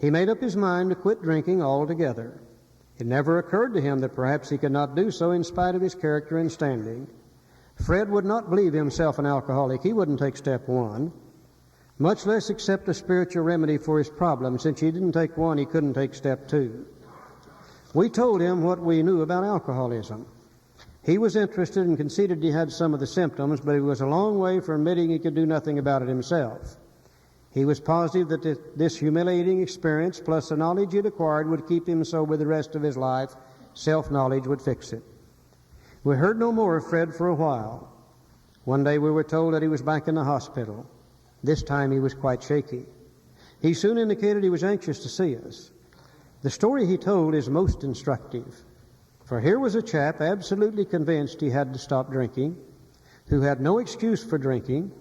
He made up his mind to quit drinking altogether. It never occurred to him that perhaps he could not do so in spite of his character and standing. Fred would not believe himself an alcoholic. He wouldn't take step one, much less accept a spiritual remedy for his problem. Since he didn't take one, he couldn't take step two. We told him what we knew about alcoholism. He was interested and conceded he had some of the symptoms, but he was a long way from admitting he could do nothing about it himself. He was positive that this humiliating experience, plus the knowledge he'd acquired, would keep him sober the rest of his life. Self-knowledge would fix it. We heard no more of Fred for a while. One day we were told that he was back in the hospital. This time he was quite shaky. He soon indicated he was anxious to see us. The story he told is most instructive. For here was a chap absolutely convinced he had to stop drinking, who had no excuse for drinking.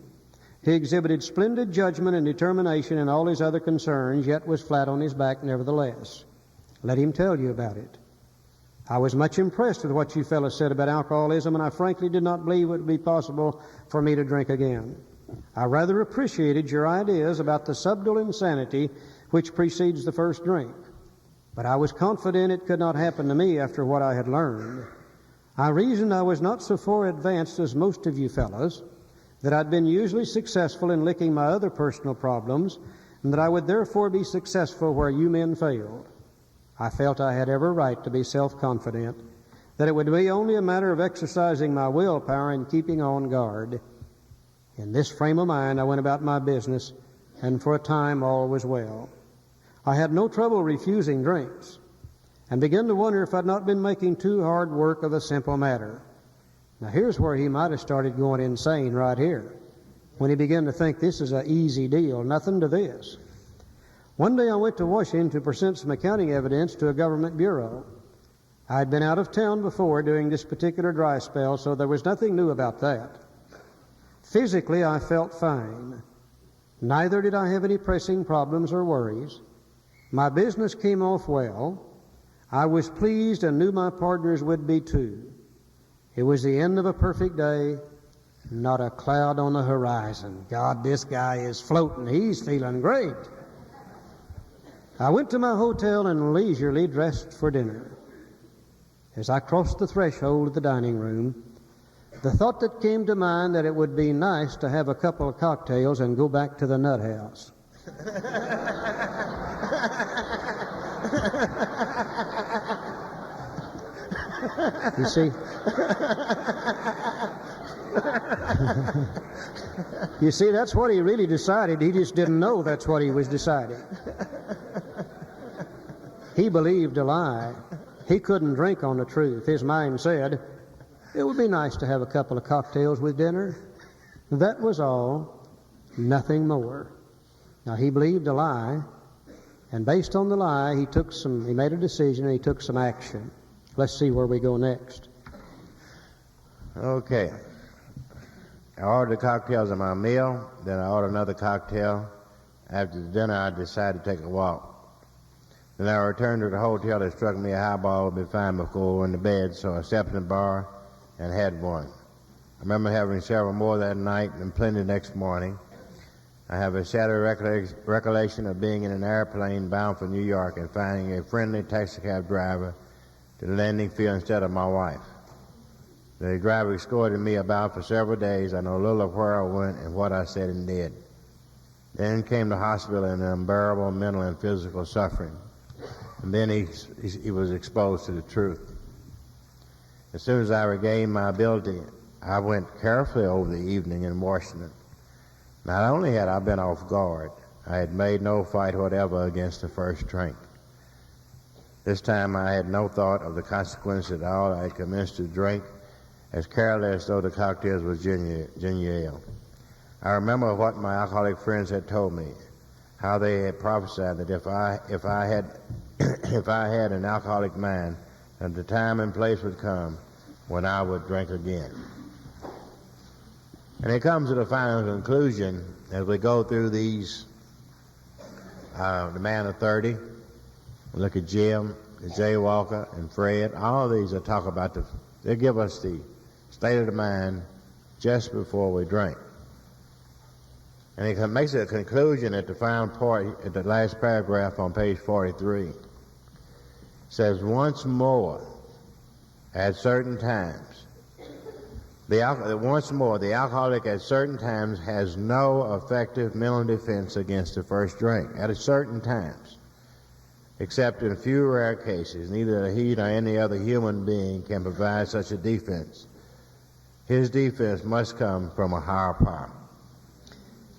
He exhibited splendid judgment and determination in all his other concerns, yet was flat on his back nevertheless. Let him tell you about it. I was much impressed with what you fellows said about alcoholism, and I frankly did not believe it would be possible for me to drink again. I rather appreciated your ideas about the subtle insanity which precedes the first drink. But I was confident it could not happen to me after what I had learned. I reasoned I was not so far advanced as most of you fellows, that I'd been usually successful in licking my other personal problems, and that I would therefore be successful where you men failed. I felt I had every right to be self-confident, that it would be only a matter of exercising my willpower and keeping on guard. In this frame of mind, I went about my business, and for a time all was well. I had no trouble refusing drinks. and began to wonder if I'd not been making too hard work of a simple matter. Now here's where he might have started going insane right here, when he began to think this is an easy deal, nothing to this. One day I went to Washington to present some accounting evidence to a government bureau. I had been out of town before during this particular dry spell, so there was nothing new about that. Physically, I felt fine. Neither did I have any pressing problems or worries. My business came off well. I was pleased and knew my partners would be too. It was the end of a perfect day, not a cloud on the horizon. God, this guy is floating. He's feeling great. I went to my hotel and leisurely dressed for dinner. As I crossed the threshold of the dining room, the thought that came to mind that it would be nice to have a couple of cocktails and go back to the nut house. You see? You see, that's what he really decided. He just didn't know that's what he was deciding. He believed a lie. He couldn't drink on the truth. His mind said, it would be nice to have a couple of cocktails with dinner. That was all, nothing more. Now, he believed a lie, and based on the lie, he made a decision and he took some action. Let's see where we go next. Okay. I ordered the cocktails at my meal, then I ordered another cocktail. After the dinner, I decided to take a walk. Then I returned to the hotel. That struck me a highball would be fine before I went to bed, so I stepped in the bar and had one. I remember having several more that night and plenty the next morning. I have a shadowy recollection of being in an airplane bound for New York and finding a friendly taxicab driver to the landing field instead of my wife. The driver escorted me about for several days. I know little of where I went and what I said and did. Then came the hospital and unbearable mental and physical suffering. And then he was exposed to the truth. As soon as I regained my ability, I went carefully over the evening in Washington. Not only had I been off guard, I had made no fight whatever against the first drink. This time I had no thought of the consequences at all. I had commenced to drink as careless as though the cocktails was ginger ale. I remember what my alcoholic friends had told me, how they had prophesied that if I had an alcoholic mind, that the time and place would come when I would drink again. And it comes to the final conclusion as we go through these, the man of 30, look at Jim, Jay Walker, and Fred. All of these that talk about they give us the state of the mind just before we drink. And it makes a conclusion at the final part, at the last paragraph on page 43. It says, once more, at certain times, the alcoholic at certain times has no effective mental defense against the first drink. At certain times, except in a few rare cases, neither he nor any other human being can provide such a defense. His defense must come from a higher power.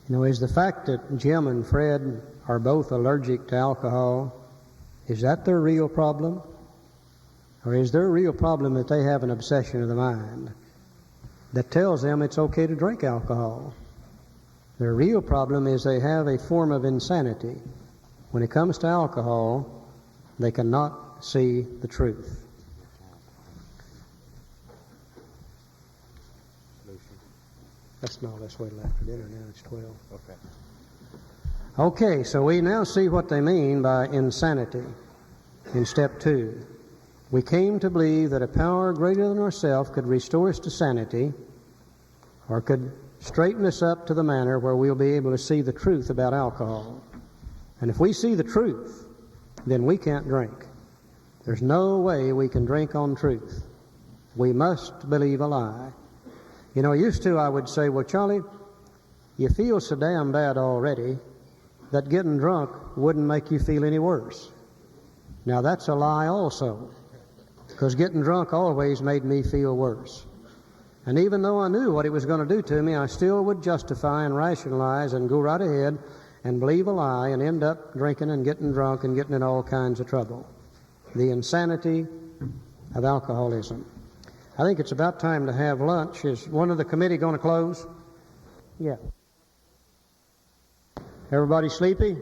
You know, is the fact that Jim and Fred are both allergic to alcohol, is that their real problem? Or is their real problem that they have an obsession of the mind that tells them it's okay to drink alcohol? Their real problem is they have a form of insanity. When it comes to alcohol, they cannot see the truth. Let's wait till after dinner now. It's 12. Okay. Okay, so we now see what they mean by insanity in step 2. We came to believe that a power greater than ourselves could restore us to sanity, or could straighten us up to the manner where we'll be able to see the truth about alcohol. And if we see the truth, then we can't drink. There's no way we can drink on truth. We must believe a lie. You know, used to I would say, well, Charlie, you feel so damn bad already that getting drunk wouldn't make you feel any worse. Now that's a lie also, because getting drunk always made me feel worse. And even though I knew what it was going to do to me, I still would justify and rationalize and go right ahead and believe a lie and end up drinking and getting drunk and getting in all kinds of trouble. the insanity of alcoholism. I think it's about time to have lunch. Is one of the committee going to close? Yeah. Everybody sleepy?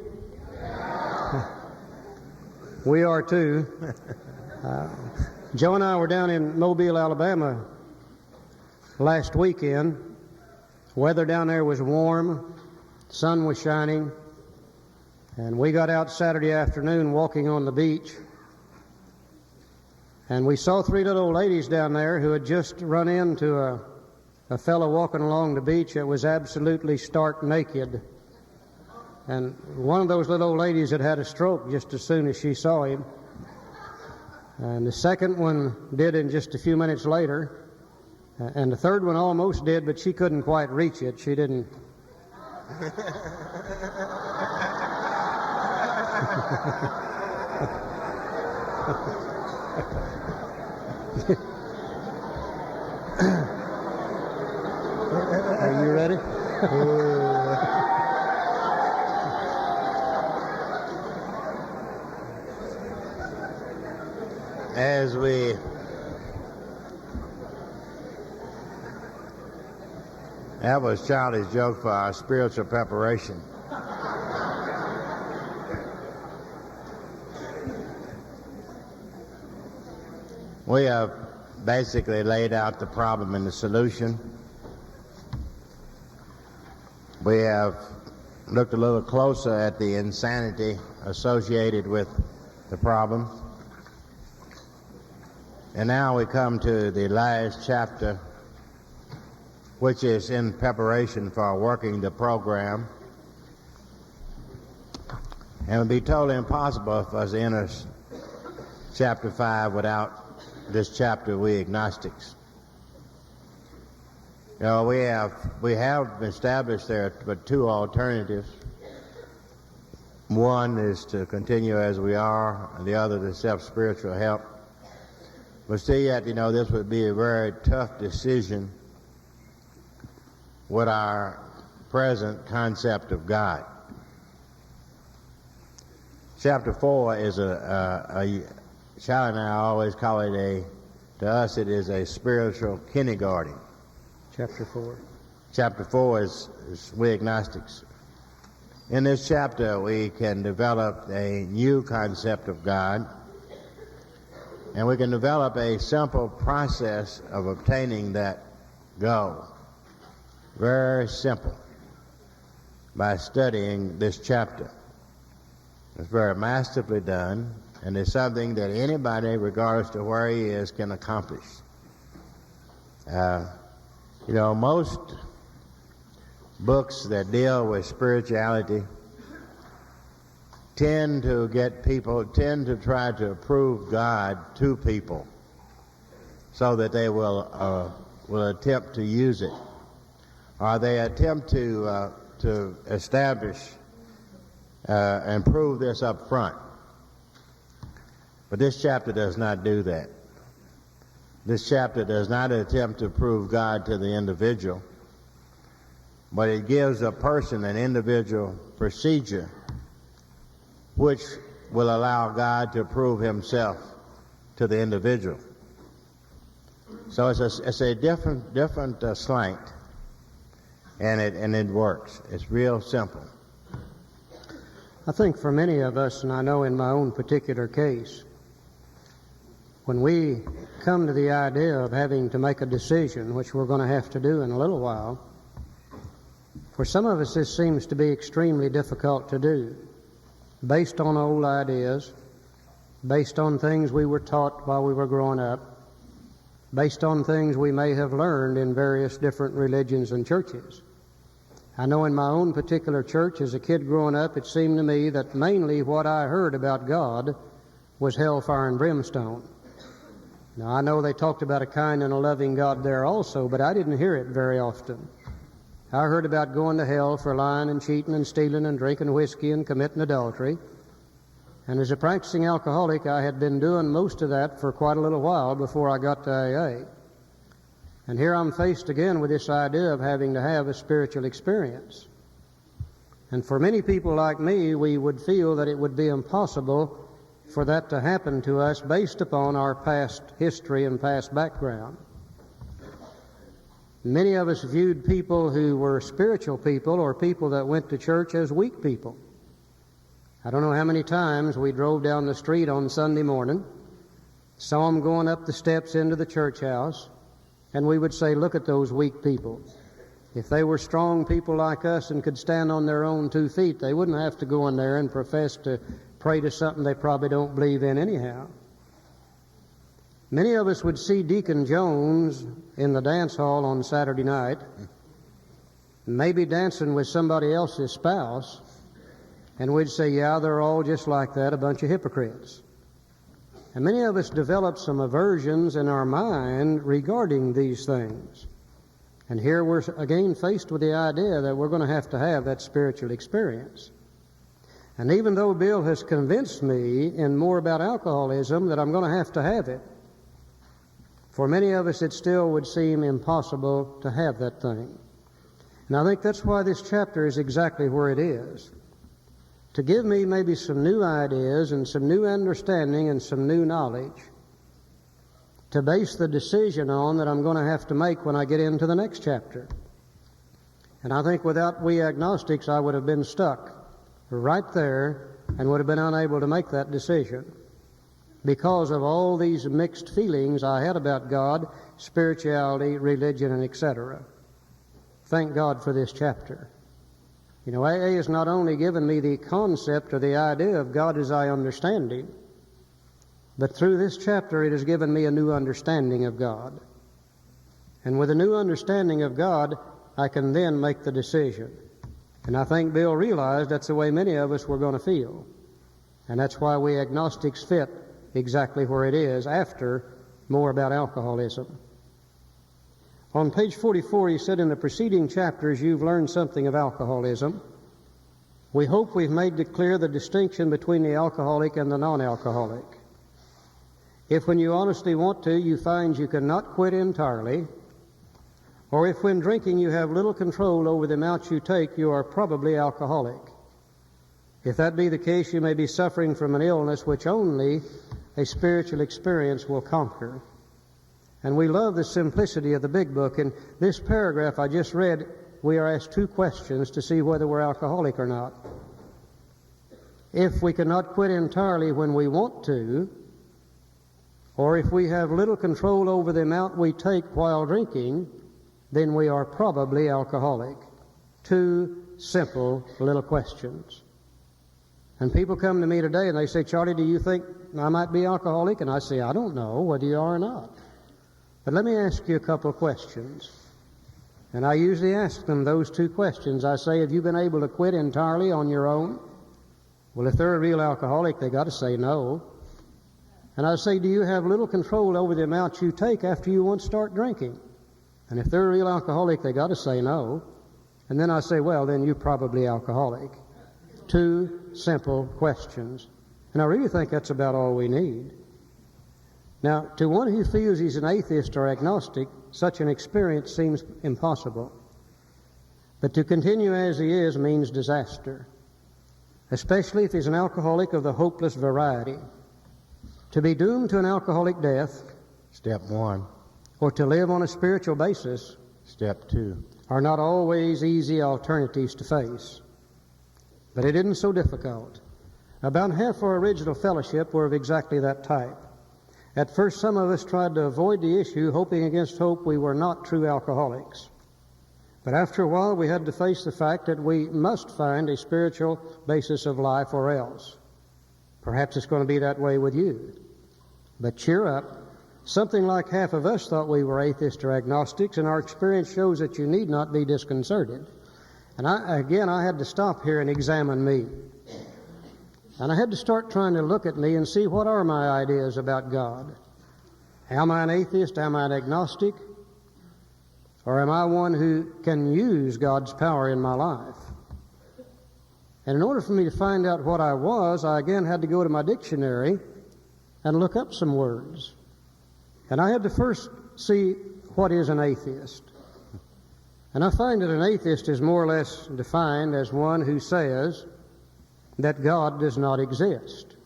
We are too. Joe and I were down in Mobile, Alabama last weekend. Weather down there was warm, sun was shining, and we got out Saturday afternoon walking on the beach, and we saw three little old ladies down there who had just run into a fellow walking along the beach that was absolutely stark naked. And one of those little old ladies had had a stroke just as soon as she saw him. And the second one did in just a few minutes later. And the third one almost did, but she couldn't quite reach it. She didn't. Are you ready? As we that was Charlie's joke for our spiritual preparation. We have basically laid out the problem and the solution. We have looked a little closer at the insanity associated with the problem. And now we come to the last chapter, which is in preparation for working the program. And it would be totally impossible for us to enter chapter 5 without this chapter, we agnostics. You know, we have established there are two alternatives. One is to continue as we are, and the other to accept spiritual help. But still yet, you know, this would be a very tough decision with our present concept of God. Chapter 4 is Charlie and I always call it to us it is a spiritual kindergarten. Chapter 4. Chapter 4 is we agnostics. In this chapter, we can develop a new concept of God, and we can develop a simple process of obtaining that goal. Very simple. By studying this chapter. It's very masterfully done, and it's something that anybody, regardless to where he is, can accomplish. You know, most books that deal with spirituality tend to try to prove God to people so that they will attempt to use it, or they attempt to establish and prove this up front. But this chapter does not do that. This chapter does not attempt to prove God to the individual, but it gives a person an individual procedure which will allow God to prove himself to the individual. So it's a different slant, and it works. It's real simple. I think for many of us, and I know in my own particular case, when we come to the idea of having to make a decision, which we're going to have to do in a little while, for some of us this seems to be extremely difficult to do, based on old ideas, based on things we were taught while we were growing up, based on things we may have learned in various different religions and churches. I know in my own particular church, as a kid growing up, it seemed to me that mainly what I heard about God was hellfire and brimstone. Now, I know they talked about a kind and a loving God there also, but I didn't hear it very often. I heard about going to hell for lying and cheating and stealing and drinking whiskey and committing adultery. And as a practicing alcoholic, I had been doing most of that for quite a little while before I got to AA. And here I'm faced again with this idea of having to have a spiritual experience. And for many people like me, we would feel that it would be impossible for that to happen to us based upon our past history and past background. Many of us viewed people who were spiritual people or people that went to church as weak people. I don't know how many times we drove down the street on Sunday morning, saw them going up the steps into the church house, and we would say, look at those weak people. If they were strong people like us and could stand on their own 2 feet, they wouldn't have to go in there and profess to pray to something they probably don't believe in anyhow. Many of us would see Deacon Jones in the dance hall on Saturday night, maybe dancing with somebody else's spouse, and we'd say, yeah, they're all just like that, a bunch of hypocrites. And many of us develop some aversions in our mind regarding these things. And here we're again faced with the idea that we're going to have that spiritual experience. And even though Bill has convinced me in more about alcoholism that I'm going to have it, for many of us it still would seem impossible to have that thing. And I think that's why this chapter is exactly where it is. To give me maybe some new ideas and some new understanding and some new knowledge to base the decision on that I'm going to have to make when I get into the next chapter. And I think without we agnostics, I would have been stuck right there and would have been unable to make that decision because of all these mixed feelings I had about God, spirituality, religion, and etc. Thank God for this chapter. You know, AA has not only given me the concept or the idea of God as I understand Him, but through this chapter it has given me a new understanding of God. And with a new understanding of God, I can then make the decision. And I think Bill realized that's the way many of us were going to feel. And that's why we agnostics fit exactly where it is after more about alcoholism. On page 44, he said, in the preceding chapters, you've learned something of alcoholism. We hope we've made clear the distinction between the alcoholic and the non-alcoholic. If when you honestly want to, you find you cannot quit entirely, or if when drinking you have little control over the amount you take, you are probably alcoholic. If that be the case, you may be suffering from an illness which only a spiritual experience will conquer. And we love the simplicity of the big book. In this paragraph I just read, we are asked 2 questions to see whether we're alcoholic or not. If we cannot quit entirely when we want to, or if we have little control over the amount we take while drinking, then we are probably alcoholic. 2 simple little questions. And people come to me today and they say, Charlie, do you think I might be alcoholic? And I say, I don't know whether you are or not. But let me ask you a couple of questions. And I usually ask them those 2 questions. I say, have you been able to quit entirely on your own? Well, if they're a real alcoholic, they got to say no. And I say, do you have little control over the amount you take after you once start drinking? And if they're a real alcoholic, they got to say no. And then I say, well, then you're probably alcoholic. 2 simple questions. And I really think that's about all we need. Now, to one who feels he's an atheist or agnostic, such an experience seems impossible. But to continue as he is means disaster, especially if he's an alcoholic of the hopeless variety. To be doomed to an alcoholic death, Step 1. or to live on a spiritual basis, Step 2. are not always easy alternatives to face. But it isn't so difficult. About half our original fellowship were of exactly that type. At first, some of us tried to avoid the issue, hoping against hope we were not true alcoholics. But after a while, we had to face the fact that we must find a spiritual basis of life or else. Perhaps it's going to be that way with you. But cheer up. Something like half of us thought we were atheists or agnostics, and our experience shows that you need not be disconcerted. And I had to stop here and examine me. And I had to start trying to look at me and see what are my ideas about God. Am I an atheist? Am I an agnostic? Or am I one who can use God's power in my life? And in order for me to find out what I was, I again had to go to my dictionary and look up some words. And I had to first see what is an atheist. And I find that an atheist is more or less defined as one who says that God does not exist.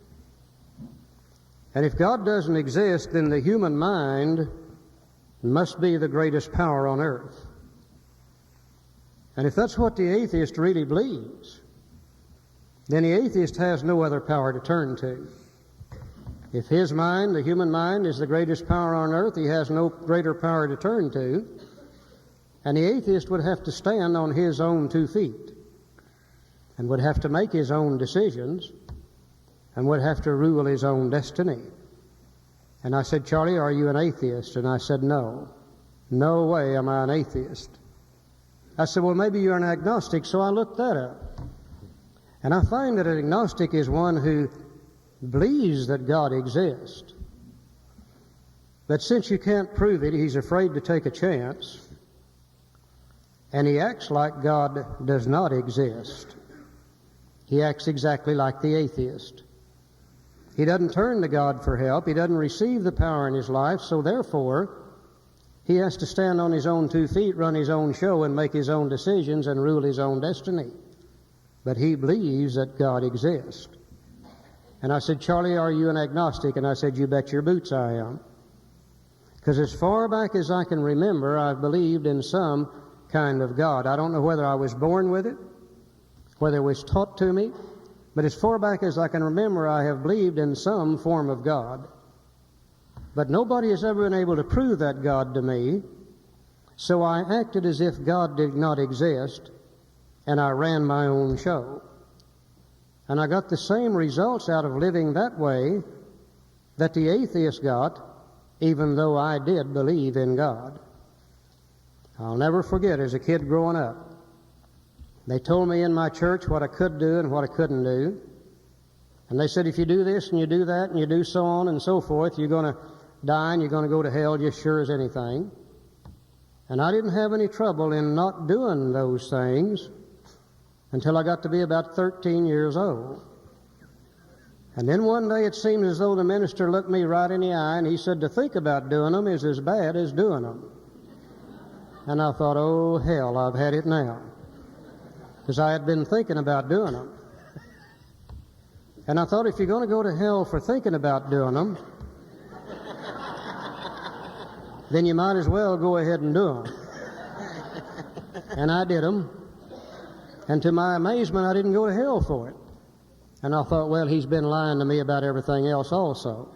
And if God doesn't exist, then the human mind must be the greatest power on earth. And if that's what the atheist really believes, then the atheist has no other power to turn to. If his mind, the human mind, is the greatest power on earth, he has no greater power to turn to, and the atheist would have to stand on his own 2 feet and would have to make his own decisions and would have to rule his own destiny. And I said, Charlie, are you an atheist? And I said, no. No way am I an atheist. I said, well, maybe you're an agnostic, so I looked that up. And I find that an agnostic is one who believes that God exists. But since you can't prove it, he's afraid to take a chance, and he acts like God does not exist. He acts exactly like the atheist. He doesn't turn to God for help. He doesn't receive the power in his life, so therefore he has to stand on his own 2 feet, run his own show, and make his own decisions and rule his own destiny. But he believes that God exists. And I said, Charlie, are you an agnostic? And I said, you bet your boots I am. Because as far back as I can remember, I've believed in some kind of God. I don't know whether I was born with it, whether it was taught to me, but as far back as I can remember, I have believed in some form of God. But nobody has ever been able to prove that God to me, so I acted as if God did not exist, and I ran my own show. And I got the same results out of living that way that the atheist got, even though I did believe in God. I'll never forget, as a kid growing up, they told me in my church what I could do and what I couldn't do. And they said, if you do this and you do that and you do so on and so forth, you're going to die and you're going to go to hell just sure as anything. And I didn't have any trouble in not doing those things until I got to be about 13 years old. And then one day it seemed as though the minister looked me right in the eye and he said, to think about doing them is as bad as doing them. And I thought, oh hell, I've had it now. Because I had been thinking about doing them. And I thought, if you're going to go to hell for thinking about doing them, then you might as well go ahead and do them. And I did them. And to my amazement, I didn't go to hell for it. And I thought, well, he's been lying to me about everything else also.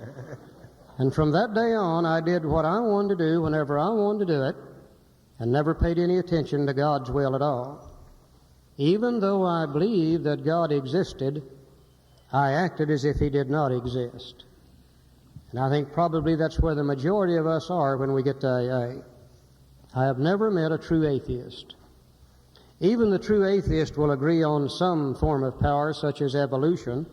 And from that day on, I did what I wanted to do whenever I wanted to do it, and never paid any attention to God's will at all. Even though I believed that God existed, I acted as if he did not exist. And I think probably that's where the majority of us are when we get to AA. I have never met a true atheist. Even the true atheist will agree on some form of power, such as evolution.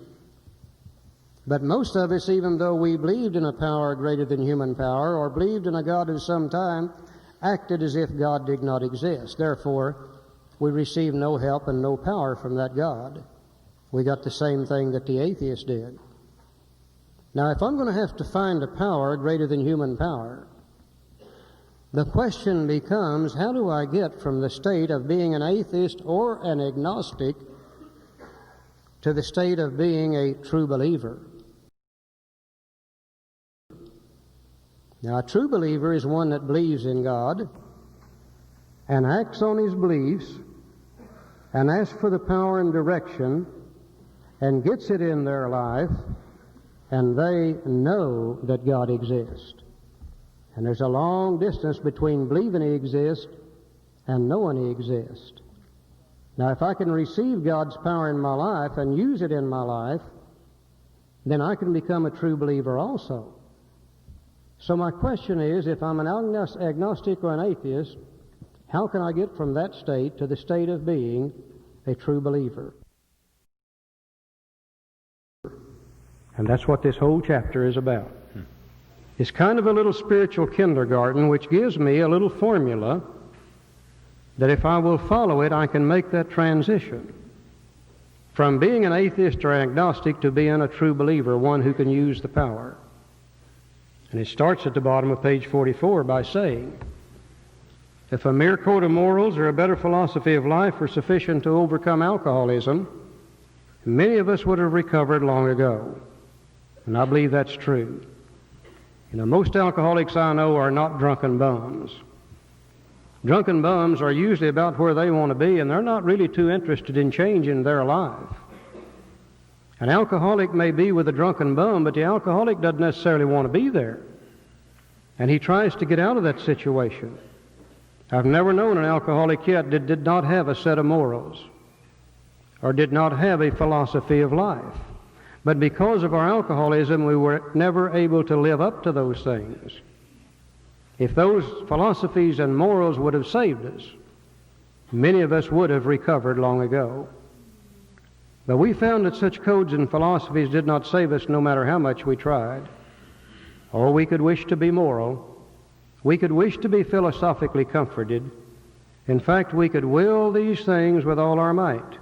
But most of us, even though we believed in a power greater than human power, or believed in a God of some time, acted as if God did not exist. Therefore, we received no help and no power from that God. We got the same thing that the atheist did. Now, if I'm going to have to find a power greater than human power, the question becomes, how do I get from the state of being an atheist or an agnostic to the state of being a true believer? Now, a true believer is one that believes in God and acts on his beliefs and asks for the power and direction and gets it in their life, and they know that God exists. And there's a long distance between believing he exists and knowing he exists. Now, if I can receive God's power in my life and use it in my life, then I can become a true believer also. So my question is, if I'm an agnostic or an atheist, how can I get from that state to the state of being a true believer? And that's what this whole chapter is about. It's kind of a little spiritual kindergarten which gives me a little formula that if I will follow it, I can make that transition from being an atheist or agnostic to being a true believer, one who can use the power. And it starts at the bottom of page 44 by saying, if a mere code of morals or a better philosophy of life were sufficient to overcome alcoholism, many of us would have recovered long ago. And I believe that's true. You know, most alcoholics I know are not drunken bums. Drunken bums are usually about where they want to be, and they're not really too interested in changing their life. An alcoholic may be with a drunken bum, but the alcoholic doesn't necessarily want to be there. And he tries to get out of that situation. I've never known an alcoholic yet that did not have a set of morals or did not have a philosophy of life. But because of our alcoholism, we were never able to live up to those things. If those philosophies and morals would have saved us, many of us would have recovered long ago. But we found that such codes and philosophies did not save us no matter how much we tried. Or we could wish to be moral. We could wish to be philosophically comforted. In fact, we could will these things with all our might.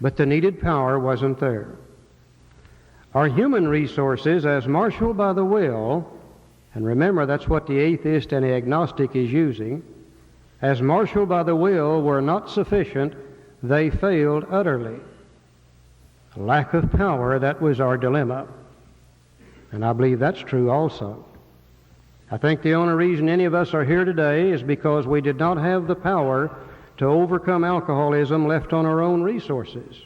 But the needed power wasn't there. Our human resources, as marshaled by the will, and remember that's what the atheist and the agnostic is using, as marshaled by the will, were not sufficient. They failed utterly. Lack of power, that was our dilemma. And I believe that's true also. I think the only reason any of us are here today is because we did not have the power to overcome alcoholism left on our own resources.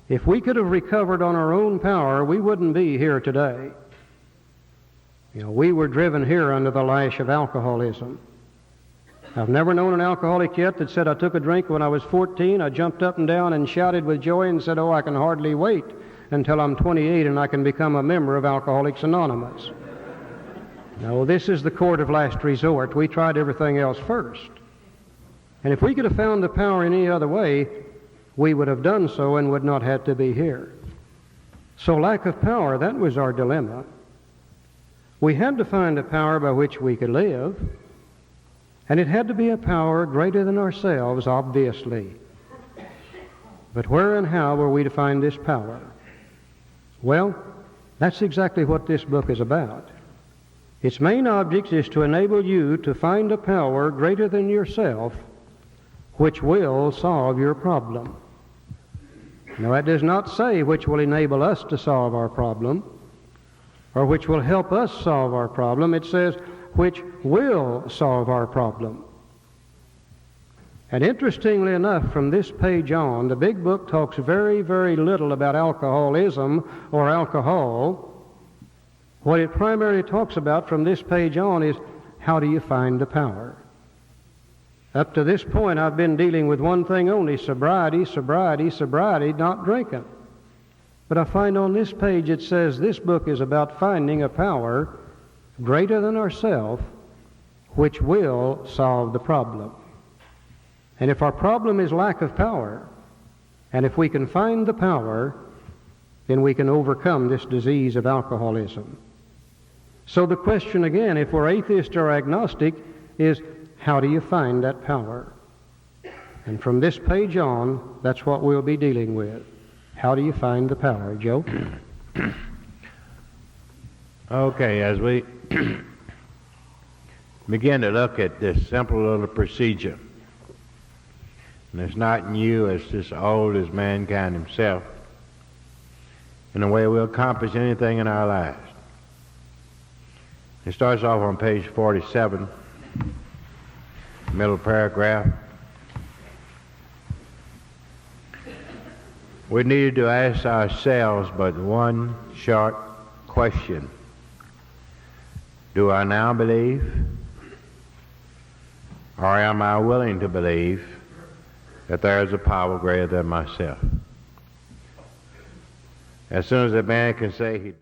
If we could have recovered on our own power, we wouldn't be here today. You know, we were driven here under the lash of alcoholism. I've never known an alcoholic yet that said, I took a drink when I was 14, I jumped up and down and shouted with joy and said, oh, I can hardly wait until I'm 28 and I can become a member of Alcoholics Anonymous. No, this is the court of last resort. We tried everything else first. And if we could have found the power in any other way, we would have done so and would not have to be here. So lack of power, that was our dilemma. We had to find a power by which we could live, and it had to be a power greater than ourselves, obviously. But where and how were we to find this power? Well, that's exactly what this book is about. Its main object is to enable you to find a power greater than yourself which will solve your problem. Now, that does not say which will enable us to solve our problem or which will help us solve our problem. It says which will solve our problem. And interestingly enough, from this page on, the big book talks very, very little about alcoholism or alcohol. What it primarily talks about from this page on is how do you find the power? Up to this point, I've been dealing with one thing only, sobriety, sobriety, sobriety, not drinking. But I find on this page it says this book is about finding a power greater than ourselves which will solve the problem. And if our problem is lack of power, and if we can find the power, then we can overcome this disease of alcoholism. So the question again, if we're atheist or agnostic, is how do you find that power? And from this page on, that's what we'll be dealing with. How do you find the power, Joe? Okay, as we begin to look at this simple little procedure, and it's not new, it's just old as mankind himself, in the way we'll accomplish anything in our lives. It starts off on page 47, middle paragraph. We needed to ask ourselves but one short question. Do I now believe? Or am I willing to believe that there is a power greater than myself? As soon as a man can say he